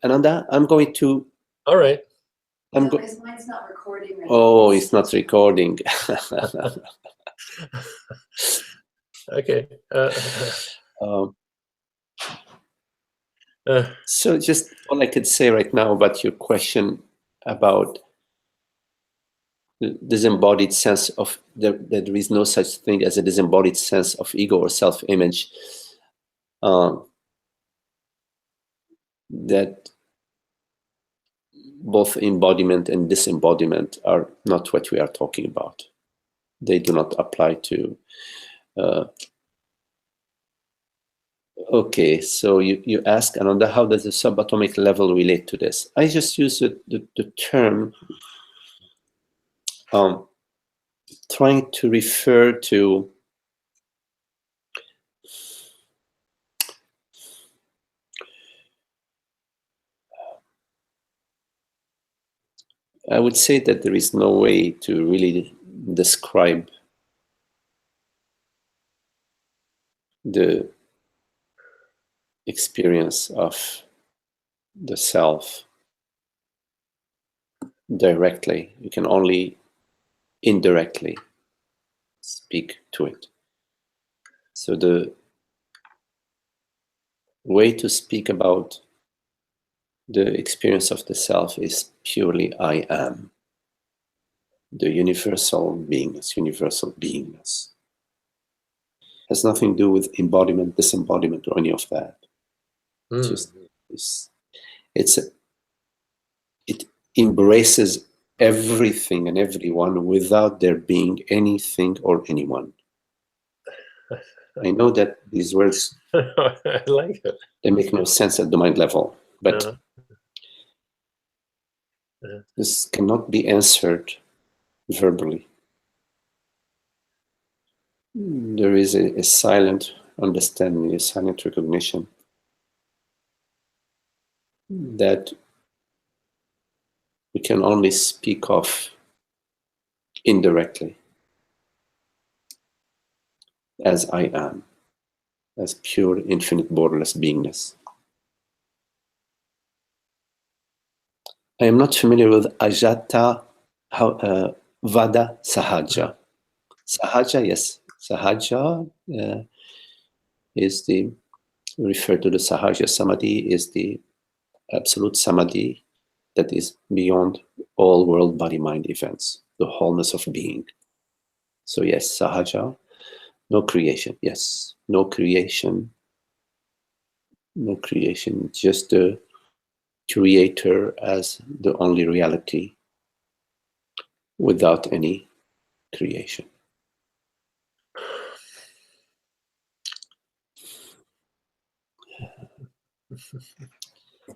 Ananda, I'm going to. All right. Mine's not recording right now. Oh, it's not recording. Okay. Um, so just all I could say right now about your question about the disembodied sense of that there is no such thing as a disembodied sense of ego or self-image, that both embodiment and disembodiment are not what we are talking about. They do not apply to okay, so you ask, Ananda, how does the subatomic level relate to this? I just use the term trying to refer to I would say that there is no way to really describe the experience of the self directly. You can only indirectly speak to it. So the way to speak about the experience of the self is purely I am. The universal beingness, universal beingness. Has nothing to do with embodiment, disembodiment, or any of that. Just it embraces everything and everyone without there being anything or anyone. I know that these words I like it. They make no sense at the mind level, but this cannot be answered verbally. There is a silent understanding, a silent recognition that we can only speak of indirectly as I am, as pure, infinite, borderless beingness. I am not familiar with Ajata Vada Sahaja. Sahaja, yes. Sahaja is the, referred to the Sahaja Samadhi, is the absolute Samadhi that is beyond all world body-mind events, the wholeness of being. So yes, Sahaja, no creation, yes. No creation, just the creator as the only reality without any creation.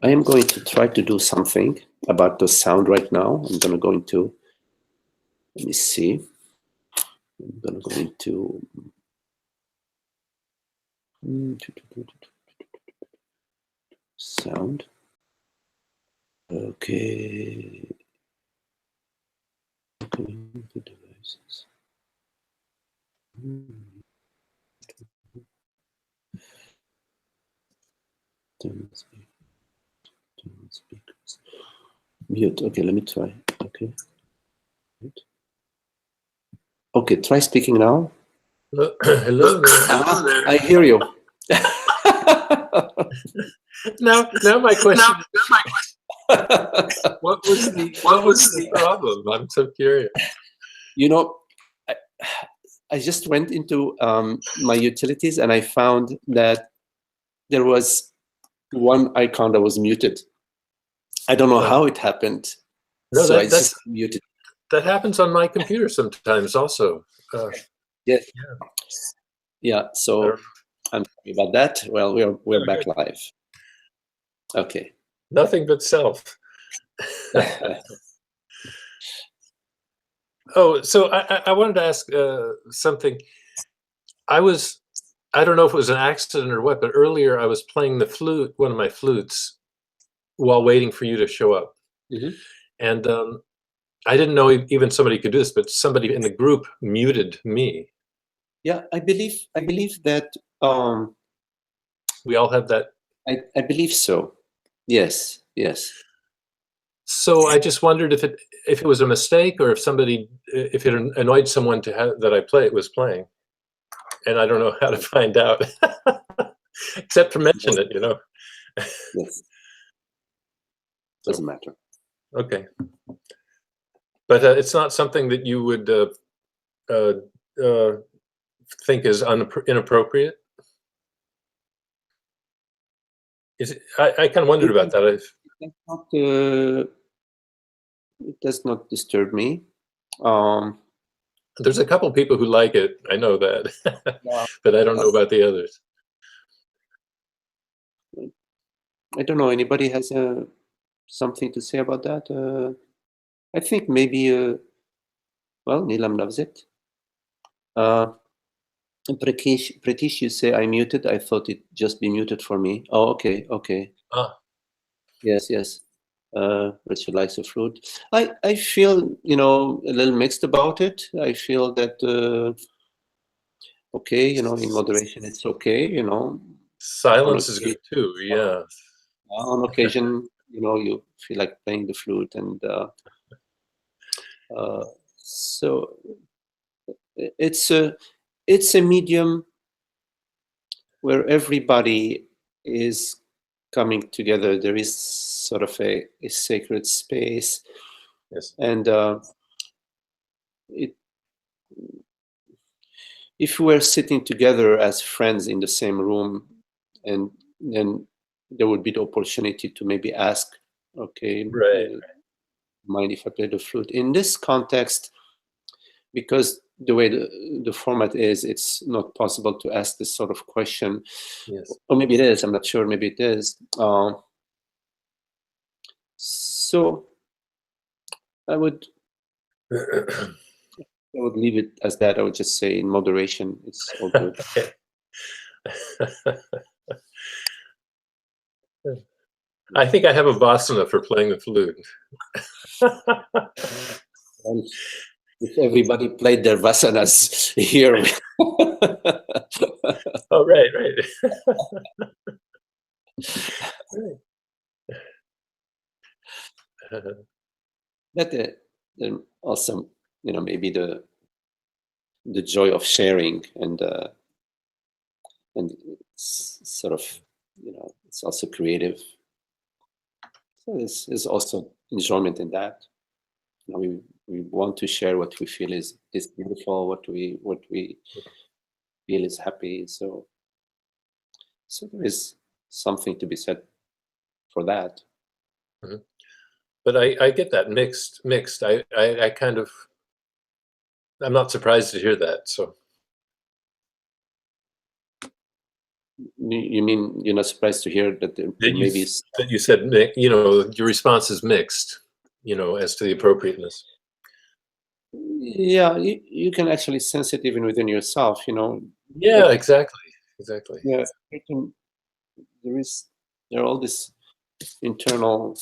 I am going to try to do something about the sound right now. I'm going to go into, let me see. I'm going to go into sound. Okay. Devices. Speakers. Mute. Okay, let me try. Okay. Mute. Okay, try speaking now. Hello there. I hear you. Now my question is, what was the problem? I'm so curious. You know, I just went into my utilities and I found that there was one icon that was muted. I don't know how it happened. No, so I just muted. That happens on my computer sometimes also. Yes. Yeah, so I'm sorry about that. Well, we're back live. Okay. Nothing but self. Oh, so I wanted to ask something. I don't know if it was an accident or what, but earlier I was playing the flute, one of my flutes, while waiting for you to show up. Mm-hmm. And I didn't know even somebody could do this, but somebody in the group muted me. Yeah, I believe that we all have that. I believe so. Yes. So I just wondered if it was a mistake, or if it annoyed someone that I was playing, and I don't know how to find out, except to mention it, Yes, So, doesn't matter. okay, but it's not something that you would think is inappropriate. Is it, I kind of wondered about that. It does not disturb me. There's a couple people who like it. I know that, Yeah. but I don't know about the others. I don't know. Anybody has something to say about that? I think maybe. Well, Nilam loves it. Pratish, you say I muted. I thought it just be muted for me. Oh, okay, okay. Ah, Yes, yes. Richard likes the fruit. I feel, a little mixed about it. I feel that, okay, in moderation, it's okay, silence is good too. Yeah. On occasion, you feel like playing the flute, and so it's a medium where everybody is coming together. There is sort of a sacred space, Yes. and if we were sitting together as friends in the same room, and then there would be the opportunity to maybe ask, okay, Right. mind if I play the flute? In this context, because the way the format is, it's not possible to ask this sort of question. Yes. Or maybe it is, I'm not sure, maybe it is. So I would leave it as that. I would just say in moderation, it's all good. I think I have a vasana for playing the flute. And if everybody played their vasanas here. Oh, right. But also, maybe the joy of sharing, and it's sort of, it's also creative. So there's also enjoyment in that. We want to share what we feel is beautiful, what we feel is happy. So there is something to be said for that. Mm-hmm. But I get that mixed. I kind of, I'm not surprised to hear that. So You mean you're not surprised to hear that there maybe that you said, your response is mixed, as to the appropriateness. Yeah, you can actually sense it even within yourself, Yeah, exactly. Yeah, there are all this internal,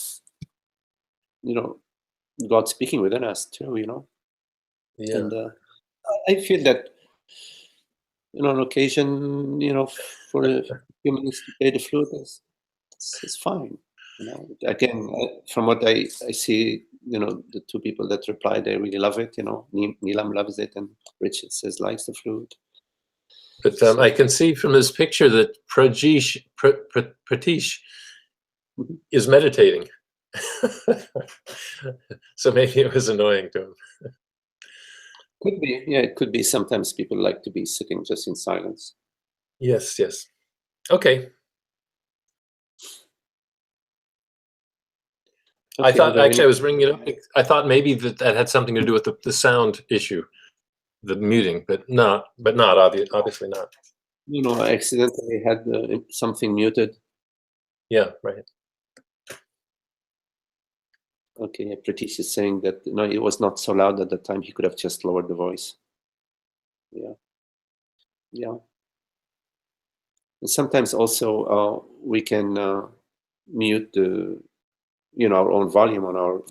God speaking within us too, Yeah. And I feel that, on occasion, for a few minutes to play the flute is fine. Again, from what I see, the two people that replied, they really love it. Nilam loves it, and Richard says likes the flute. But I can see from this picture that Pratish Mhm. is meditating. So maybe it was annoying to him. Could be, yeah, it could be. Sometimes people like to be sitting just in silence. Yes. Okay. I thought, actually, I was bringing it up. I thought maybe that had something to do with the sound issue, the muting, but not obviously not. I accidentally had something muted. Yeah, right. Okay, Pratish is saying that it was not so loud at the time. He could have just lowered the voice. Yeah. And sometimes also we can mute the, our own volume on our,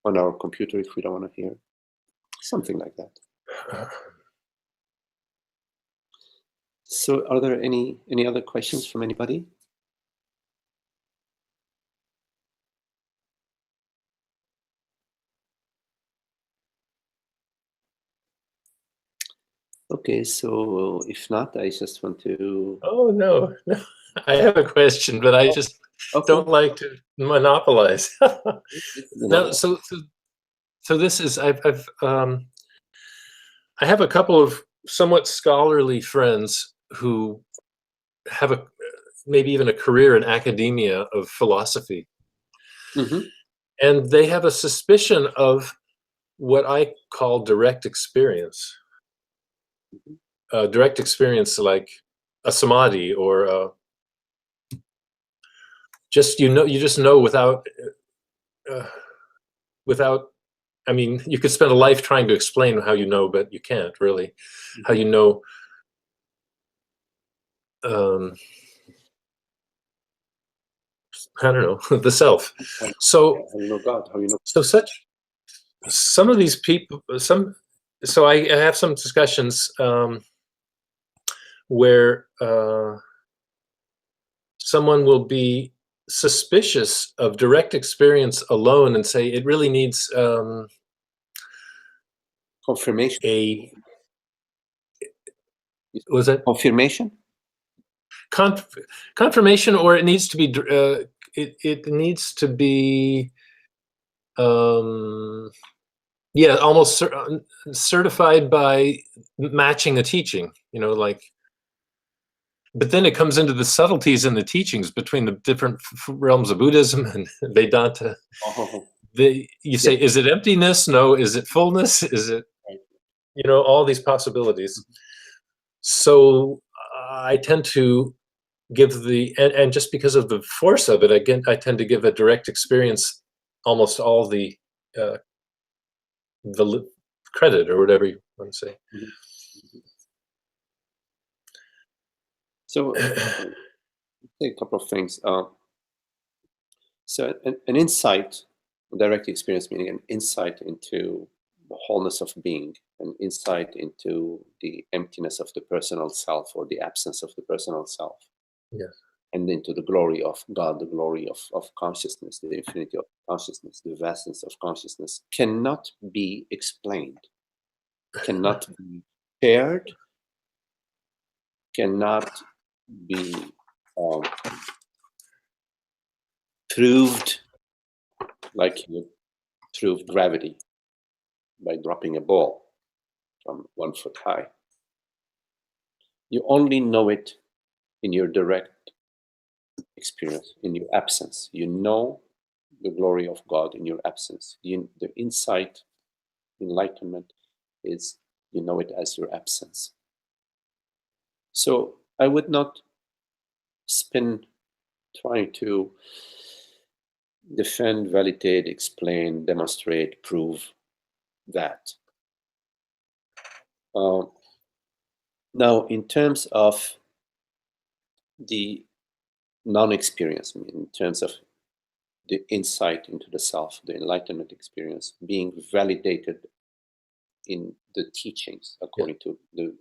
on our computer if we don't want to hear. Something like that. So, are there any other questions from anybody? Okay, so if not, I just want to. Oh no, no. I have a question, but I just don't like to monopolize. No, so this is I have a couple of somewhat scholarly friends who have maybe even a career in academia of philosophy, and they have a suspicion of what I call direct experience. Direct experience, like a samadhi, or you just know without. I mean, you could spend a life trying to explain how you know, but you can't really. How you know. I don't know, the self. So how you know God? How you know? So some of these people, so I have some discussions where someone will be suspicious of direct experience alone and say it really needs confirmation. Was that confirmation? Confirmation, or it needs to be it needs to be yeah, almost certified by matching a teaching, like. But then it comes into the subtleties in the teachings between the different realms of Buddhism and Vedanta. You say, is it emptiness? No. Is it fullness? Is it, all these possibilities. So I tend to give and just because of the force of it, again, I tend to give a direct experience almost all the credit, or whatever you want to say. So, a couple of things. So, an insight, direct experience, meaning an insight into the wholeness of being, an insight into the emptiness of the personal self, or the absence of the personal self. Yes. And into the glory of God, the glory of consciousness, the infinity of consciousness, the vastness of consciousness, cannot be explained, cannot be shared, cannot be proved like you proved gravity by dropping a ball from 1 foot high. You only know it in your direct experience, in your absence. You know the glory of God in your absence. The insight, enlightenment is, you know it as your absence. So I would not spend trying to defend, validate, explain, demonstrate, prove that. Now, in terms of the non-experience, in terms of the insight into the self, the enlightenment experience, being validated in the teachings, according to the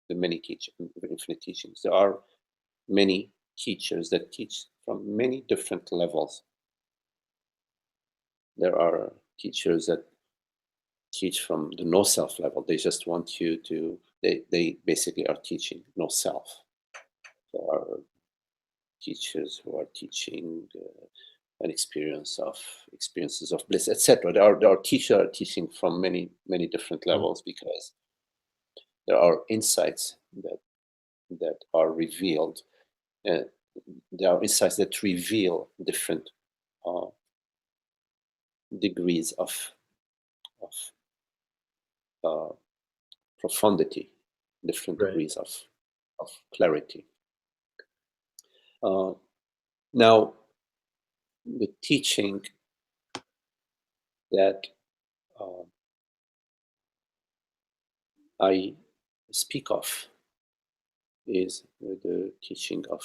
many infinite teachings. There are many teachers that teach from many different levels. There are teachers that teach from the no self level. They just want you to, they basically are teaching no self. There are teachers who are teaching experiences of bliss, etc. There are teachers that are teaching from many different levels, because there are insights that are revealed. There are insights that reveal different degrees of profundity, different degrees of clarity. Now, the teaching that I speak of is the teaching of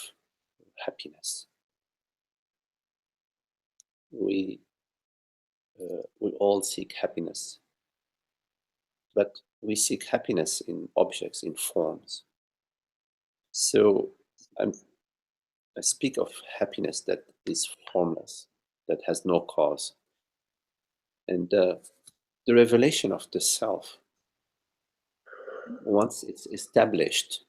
happiness. We all seek happiness, but we seek happiness in objects, in forms. So I speak of happiness that is formless, that has no cause. And the revelation of the self once it's established,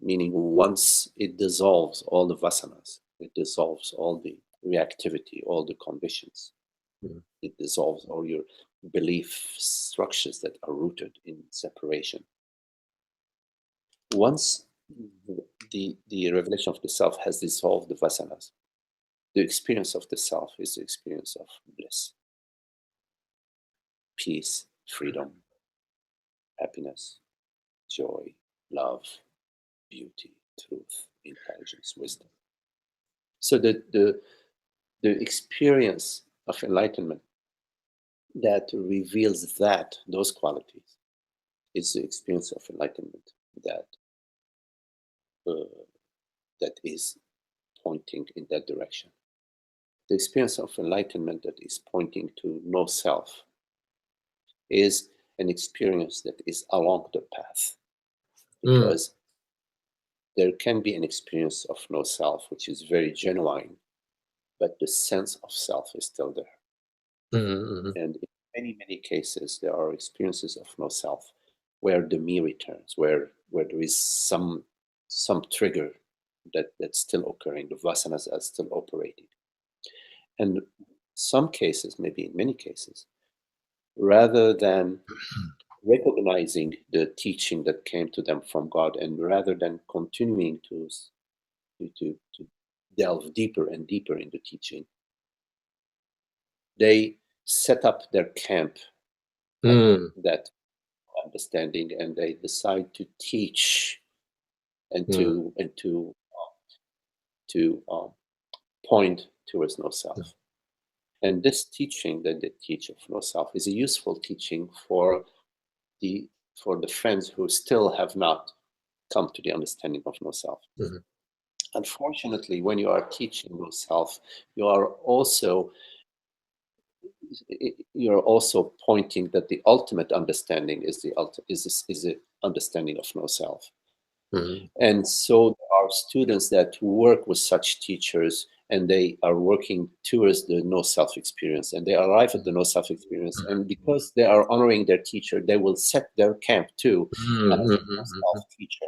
meaning once it dissolves all the vasanas, it dissolves all the reactivity, all the conditions, it dissolves all your belief structures that are rooted in separation. Once the revelation of the self has dissolved the vasanas, the experience of the self is the experience of bliss, peace, freedom, happiness, joy, love, beauty, truth, intelligence, wisdom. So the experience of enlightenment that reveals those qualities is the experience of enlightenment that is pointing in that direction. The experience of enlightenment that is pointing to no self is an experience that is along the path, because there can be an experience of no self which is very genuine, but the sense of self is still there. And in many cases there are experiences of no self where the me returns, where there is some trigger that's still occurring, the vasanas are still operating. And some cases, maybe in many cases, rather than recognizing the teaching that came to them from God, and rather than continuing to delve deeper and deeper in the teaching, they set up their camp at that understanding, and they decide to teach and to point towards no self. And this teaching that they teach of no self is a useful teaching for the friends who still have not come to the understanding of no self. Unfortunately, when you are teaching no self, you are also pointing that the ultimate understanding is the understanding of no self. And so there are students that work with such teachers, and they are working towards the no self experience, and they arrive at the no self experience. And because they are honoring their teacher, they will set their camp too as a no self teacher.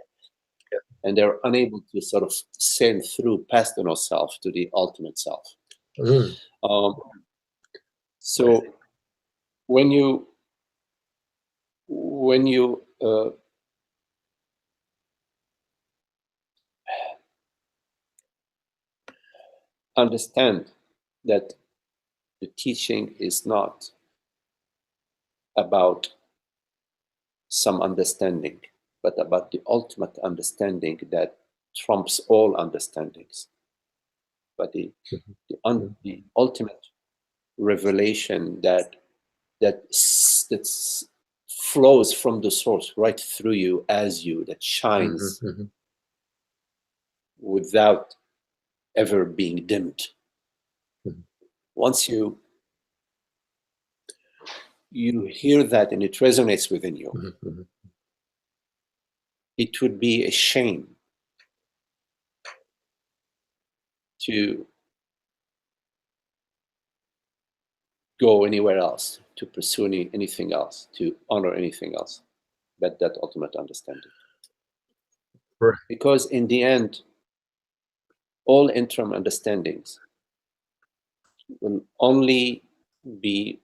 And they're unable to sort of sail through past the no self to the ultimate self. So when you understand that the teaching is not about some understanding, but about the ultimate understanding that trumps all understandings. But the ultimate revelation that flows from the source right through you, as you, that shines without ever being dimmed. Once you hear that and it resonates within you, it would be a shame to go anywhere else, to pursue anything else, to honor anything else but that ultimate understanding. Right. Because in the end, all interim understandings will only be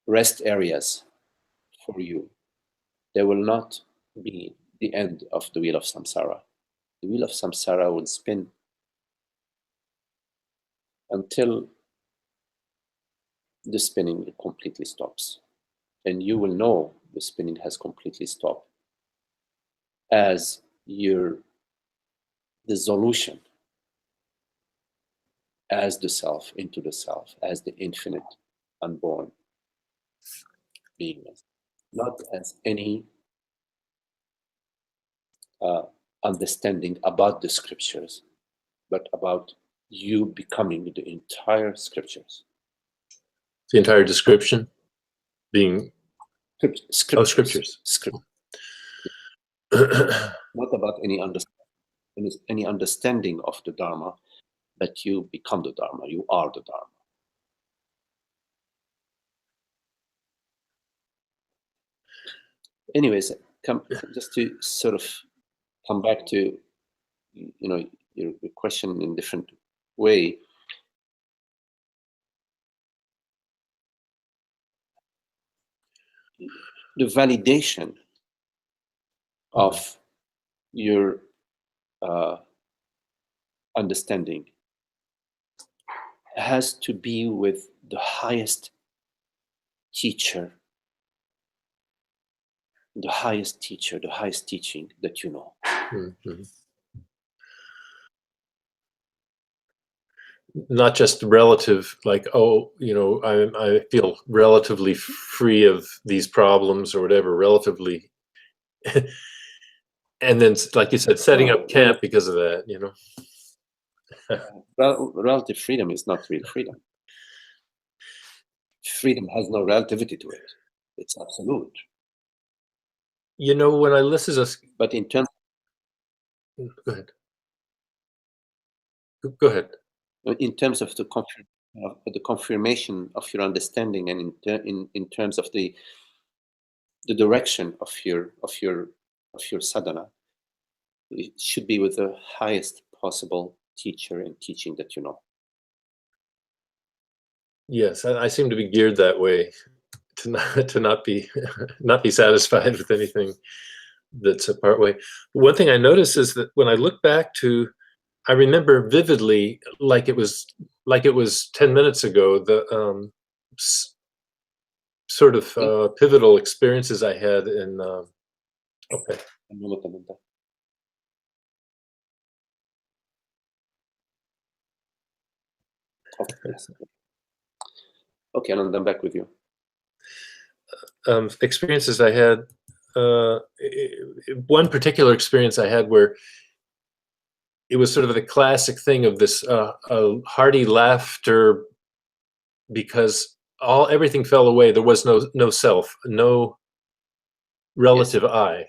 rest areas for you. They will not be the end of the wheel of samsara. The wheel of samsara will spin until the spinning completely stops. And you will know the spinning has completely stopped as your dissolution as the self into the self, as the infinite unborn beingness, not as any understanding about the scriptures, but about you becoming the entire scriptures. The entire description being Scriptures. scriptures. Not about any understanding of the Dharma, but you become the Dharma. You are the Dharma. Anyways, just to sort of come back to, your question in a different way. The validation of your understanding has to be with the highest teacher, the highest teaching that you know. Mm-hmm. Not just relative, like, oh, I feel relatively free of these problems or whatever, relatively. And then, like you said, setting up camp because of that, Well, relative freedom is not real freedom. Freedom has no relativity to it. It's absolute. When I listen to this, But in terms, go ahead. Go ahead. In terms of the confirmation of your understanding, and in terms of the direction of your sadhana, it should be with the highest possible teacher and teaching that you know. Yes, I seem to be geared that way, to not be satisfied with anything that's a part way. One thing I notice is that when I look back to, I remember vividly, like it was 10 minutes ago, the sort of pivotal experiences I had in. Okay. Okay, and I'm back with you. Experiences I had. One particular experience I had where it was sort of the classic thing of this hearty laughter, because everything fell away. There was no self, no relative I,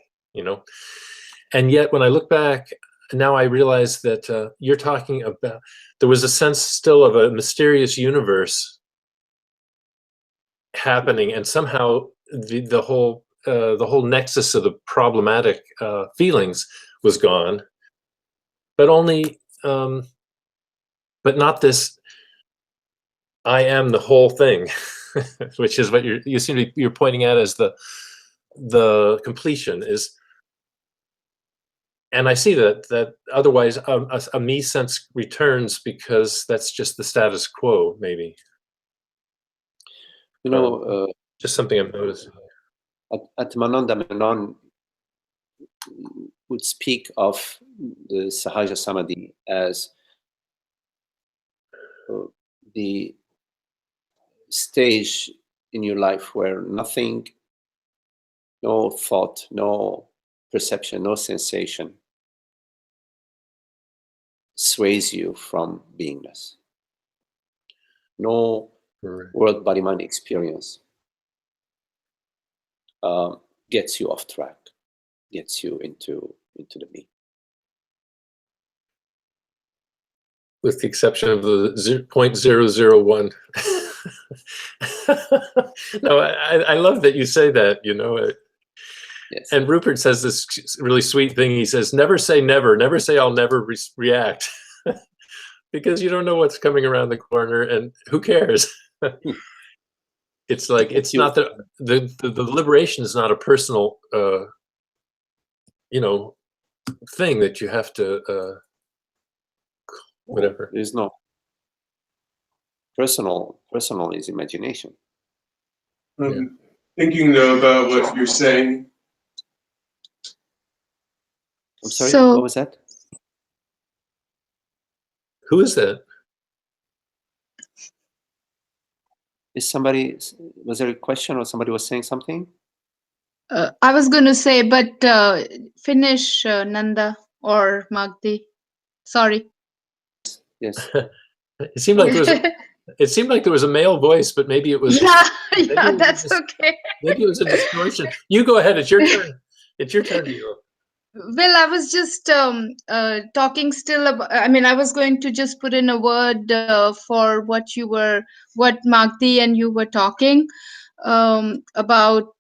and yet when I look back now, I realize that you're talking about, there was a sense still of a mysterious universe happening, and somehow the whole nexus of the problematic feelings was gone, but only but not this I am the whole thing, which is what you seem to be, you're pointing at as the completion is. And I see that otherwise a me sense returns, because that's just the status quo, maybe. Just something I'm noticing. Atmananda Menon would speak of the Sahaja Samadhi as the stage in your life where nothing, no thought, no perception, no sensation sways you from beingness. No world body mind experience gets you off track, gets you into the me. With the exception of the 0.001. No, I love that you say that, Yes. And Rupert says this really sweet thing. He says, never say never. Never say I'll never react. Because you don't know what's coming around the corner, and who cares? It's like, it's not the liberation is not a personal, thing that you have to, whatever. There's no personal is imagination. Thinking though about what you're saying. I'm sorry, what was that? Who is that? Was there a question, or somebody was saying something? I was going to say, but finish, Nanda or Magdi. Sorry. Yes. It seemed like there was a male voice, but maybe it was. Yeah, that's okay. Maybe it was a distortion. You go ahead. It's your turn. It's your turn to go. Well, I was just talking still about, I was going to just put in a word for what Magdi and you were talking about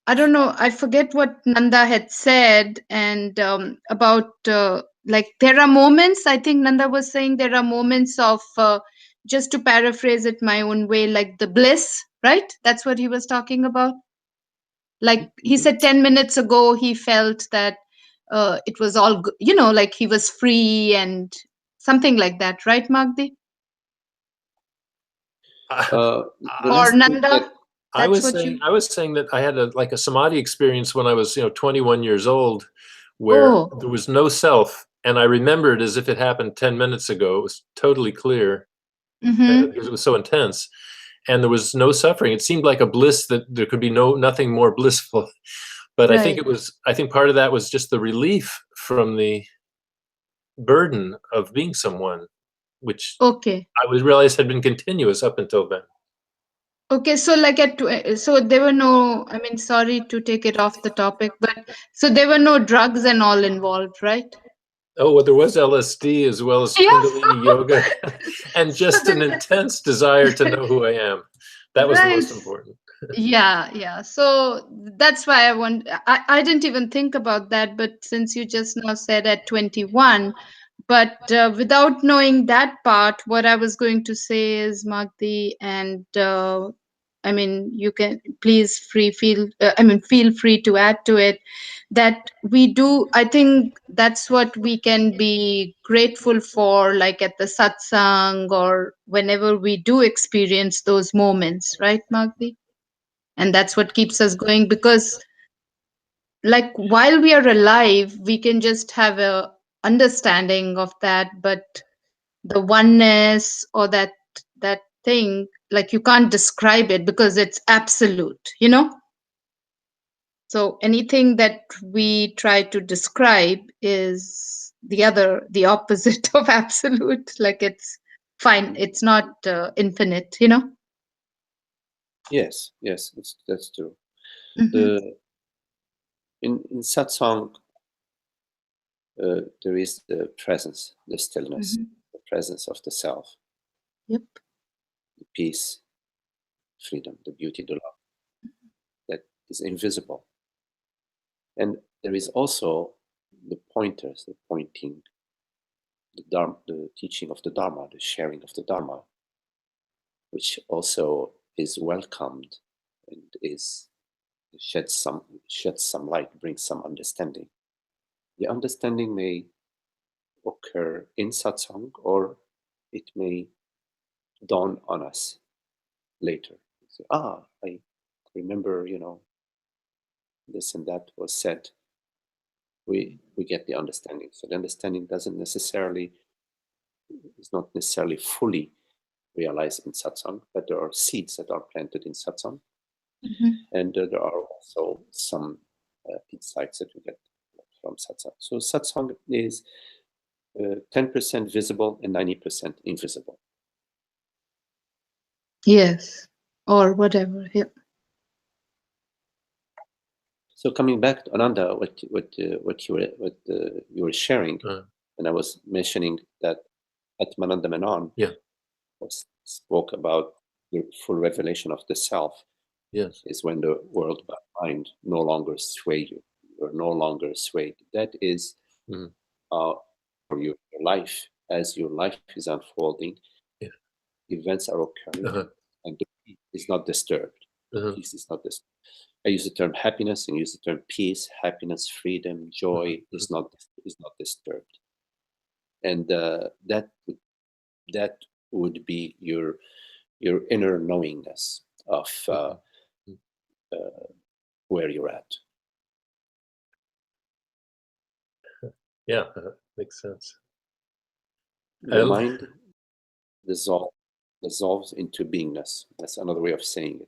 I don't know, I forget what Nanda had said, and about like there are moments, I think Nanda was saying there are moments of, just to paraphrase it my own way, like the bliss, right? That's what he was talking about. Like he said 10 minutes ago, he felt that it was all, like he was free and something like that, right, Magdi? The Or last thing Nanda? that I was That's what saying you. I was saying that I had a samadhi experience when I was 21 years old, where Oh. there was no self, and I remembered as if it happened 10 minutes ago. It was totally clear Mm-hmm. because it was so intense, and there was no suffering. It seemed like a bliss that there could be nothing more blissful. But I think Right. I think part of that was just the relief from the burden of being someone, which Okay. I was realized had been continuous up until then. Okay, so like so there were no, I mean, sorry to take it off the topic, but so there were no drugs and all involved, right? Oh, well, there was LSD as well as Yes. Kundalini yoga, and just an intense desire to know who I am. That was the Right. most important. Yeah. So that's why I didn't even think about that, but since you just now said at 21, but without knowing that part, what I was going to say is, Magdi, and I mean, you can please feel free to add to it, that we do, I think that's what we can be grateful for, like at the satsang or whenever we do experience those moments, right, Magdi? And that's what keeps us going, because like while we are alive, we can just have a understanding of that, but the oneness or that thing, like you can't describe it because it's absolute. So anything that we try to describe is the opposite of absolute. Like it's fine, it's not infinite. yes, that's true. Mhm. The in satsang there is the presence, the stillness, Mhm. the presence of the self, Yep. the peace, freedom, the beauty, the love that is invisible. And there is also the pointers, the pointing, the dharma, the teaching of the Dharma, the sharing of the Dharma, which also is welcomed and is sheds some light, brings some understanding. The understanding may occur in satsang, or it may dawn on us later. Say, I remember, this and that was said. We get the understanding. So the understanding is not necessarily fully realized in satsang, but there are seeds that are planted in satsang, and there are also some insights that we get from satsang. So satsang is 10% visible and 90% invisible. Yes, or whatever. Yep. So coming back to Ananda, what you were sharing, and I was mentioning that Atmananda Menon spoke about the full revelation of the self. Yes, is when the world by mind no longer sway you. You're no longer swayed. That is for your life. As your life is unfolding, events are occurring, and the peace is not disturbed. Peace is not disturbed. I use the term happiness and use the term peace. Happiness, freedom, joy is not disturbed, and that would be your inner knowingness of where you're at. Yeah, makes sense. The mind dissolves into beingness. That's another way of saying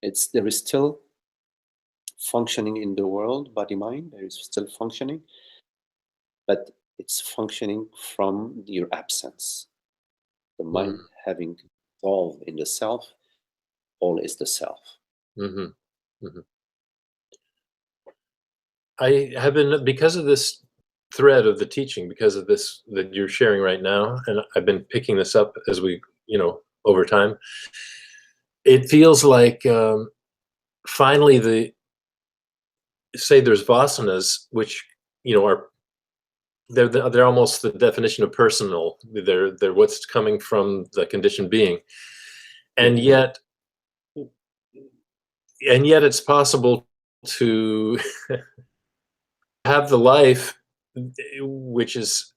it. There is still functioning in the world, body mind. There is still functioning, but it's functioning from your absence. The mind having dissolved in the self, all is the self. I have been, because of this thread of the teaching, because of this that you're sharing right now, and I've been picking this up as we, over time. It feels like finally say there's vasanas, which, you know, are they're almost the definition of personal. They're what's coming from the conditioned being, and yet it's possible to have the life which is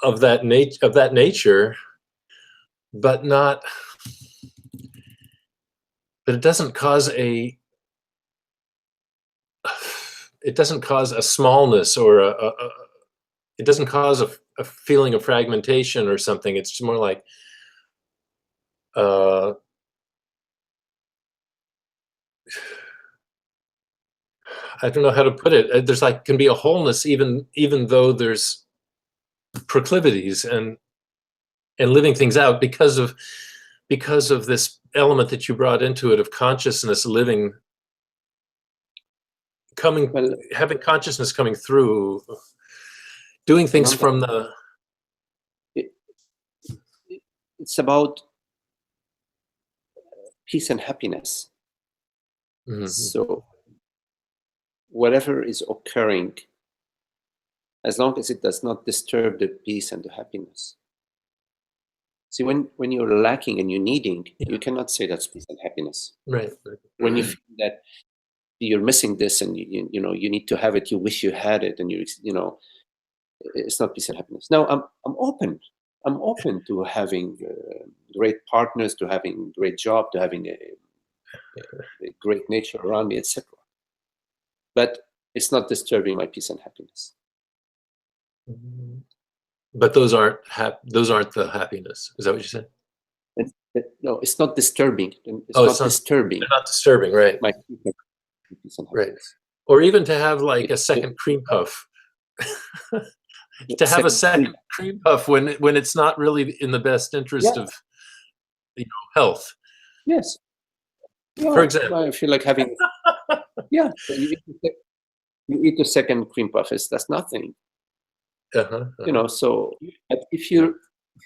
of that nature, but it doesn't cause a smallness, or it doesn't cause a feeling of fragmentation or something. It's more like I don't know how to put it. There's like can be a wholeness even though there's proclivities and living things out because of this element that you brought into it of consciousness living, having consciousness coming through, doing things from the. It's about peace and happiness. Mm-hmm. So whatever is occurring, as long as it does not disturb the peace and the happiness. See, when you're lacking and you're needing, you cannot say that's peace and happiness. Right. When you feel that you're missing this and you know you need to have it, you wish you had it, and you know it's not peace and happiness. Now I'm open. I'm open to having great partners, to having a great job, to having a great nature around me, etc. But it's not disturbing my peace and happiness. But those aren't the happiness. Is that what you said? No, it's not disturbing. It's not disturbing. They're not disturbing, right? My peace and happiness. Right. Or even to have like a second cream puff. To have a second cream puff when it's not really in the best interest of health. Yes. Yeah, for example, I feel like having. Yeah, you eat a second cream puff. That's nothing. You know. So if you're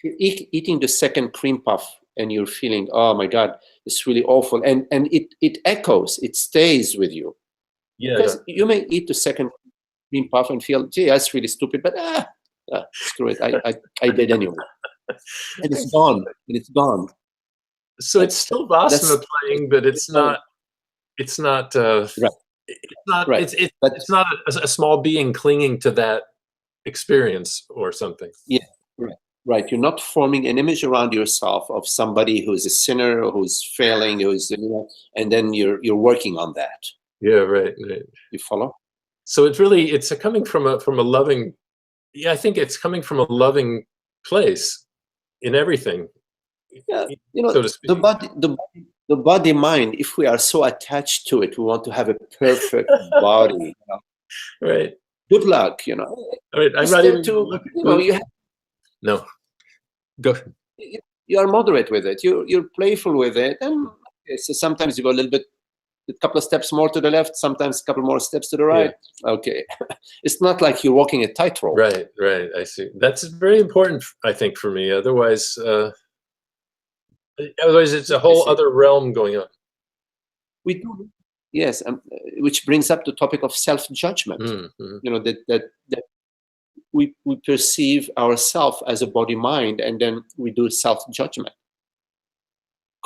eating the second cream puff and you're feeling, oh my God, it's really awful, and it echoes, it stays with you. Yeah. Because you may eat the second cream puff and feel, gee, that's really stupid, but screw it, I did anyway, and it's gone, So it's still vasana playing, but it's not. Right. It's not. Right. It's not a small being clinging to that experience or something. Yeah. Right. You're not forming an image around yourself of somebody who's a sinner, who's failing, and then you're working on that. Yeah. Right. You follow? So it's coming from a loving. Yeah, I think it's coming from a loving place in everything. Yeah, you know, so to speak. the body mind. If we are so attached to it, we want to have a perfect body. You know? Right. Good luck. You know. I mean, I'm not even. No. Go. You are moderate with it. You're playful with it, and so sometimes you go a couple of steps more to the left, sometimes a couple more steps to the right. Yeah. Okay, it's not like you're walking a tightrope. Right. I see. That's very important, I think, for me. Otherwise, it's a whole other realm going on. We do, yes, which brings up the topic of self-judgment. Mm-hmm. You know that we perceive ourselves as a body mind, and then we do self-judgment.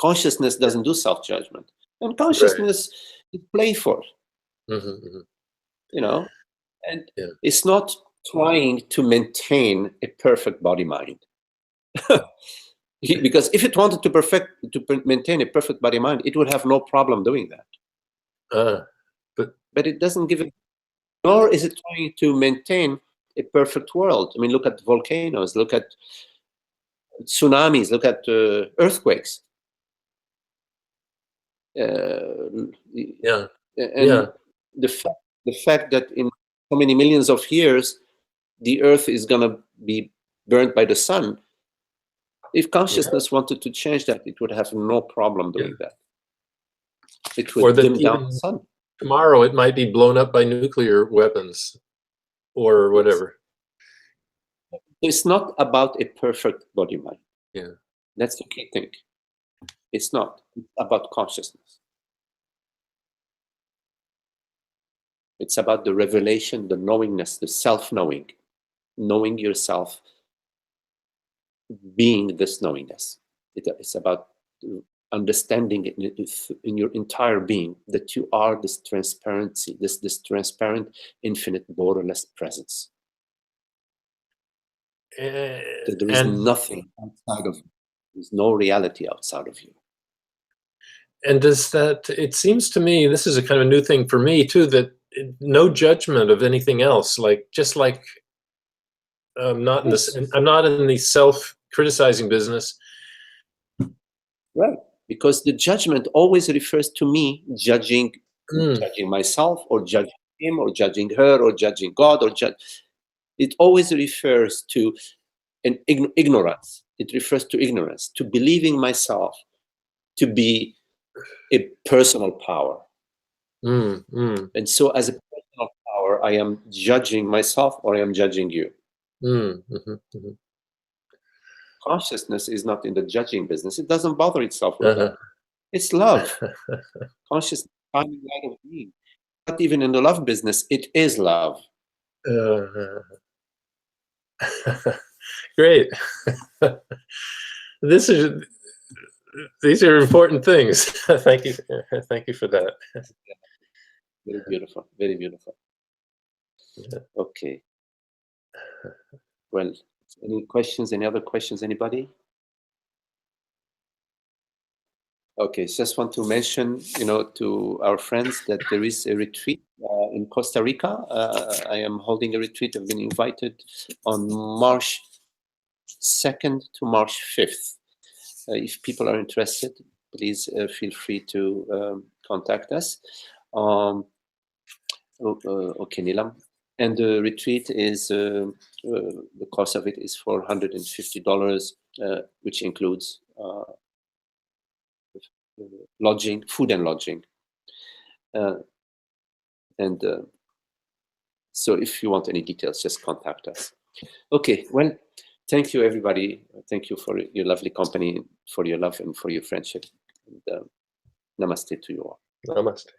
Consciousness doesn't do self-judgment, and consciousness is playful. Mm-hmm. You know, and it's not trying to maintain a perfect body mind. Because if it wanted to maintain a perfect body mind, it would have no problem doing that. But it doesn't give it, nor is it trying to maintain a perfect world. I mean, look at volcanoes, look at tsunamis, look at earthquakes. And the fact that in so many millions of years, the earth is going to be burnt by the sun. If consciousness wanted to change that, it would have no problem doing that. It would dim down the sun. Tomorrow, it might be blown up by nuclear weapons or whatever. It's not about a perfect body mind. Yeah. That's the key thing. It's not. It's about consciousness. It's about the revelation, the knowingness, the self-knowing, knowing yourself, being this knowingness. It's about understanding in your entire being that you are this transparency, this transparent, infinite, borderless presence. That there is nothing outside of you. There's no reality outside of you. And does that, it seems to me, this is a kind of new thing for me too, that no judgment of anything else, like, just like I'm not in this, I'm not in the self-criticizing business. Right, because the judgment always refers to me judging myself, or judging him, or judging her, or judging God, or it always refers to an ignorance. It refers to ignorance, to believing myself to be a personal power. And so as a personal power, I am judging myself, or I am judging you. Consciousness is not in the judging business. It doesn't bother itself with that. It's love. Consciousness, finding light of being. Not even in the love business, it is love. Great. These are important things. Thank you. Thank you for that. Very beautiful. Very beautiful. Yeah. Okay. Well, any questions? Any other questions? Anybody? Okay, just want to mention, to our friends that there is a retreat in Costa Rica. I am holding a retreat. I've been invited on March 2nd to March 5th. If people are interested, please feel free to contact us. Okay, Nilam. And the retreat is, the cost of it is $450, which includes lodging, food and lodging. So if you want any details, just contact us. Okay, well, thank you, everybody. Thank you for your lovely company, for your love, and for your friendship. And, namaste to you all. Namaste.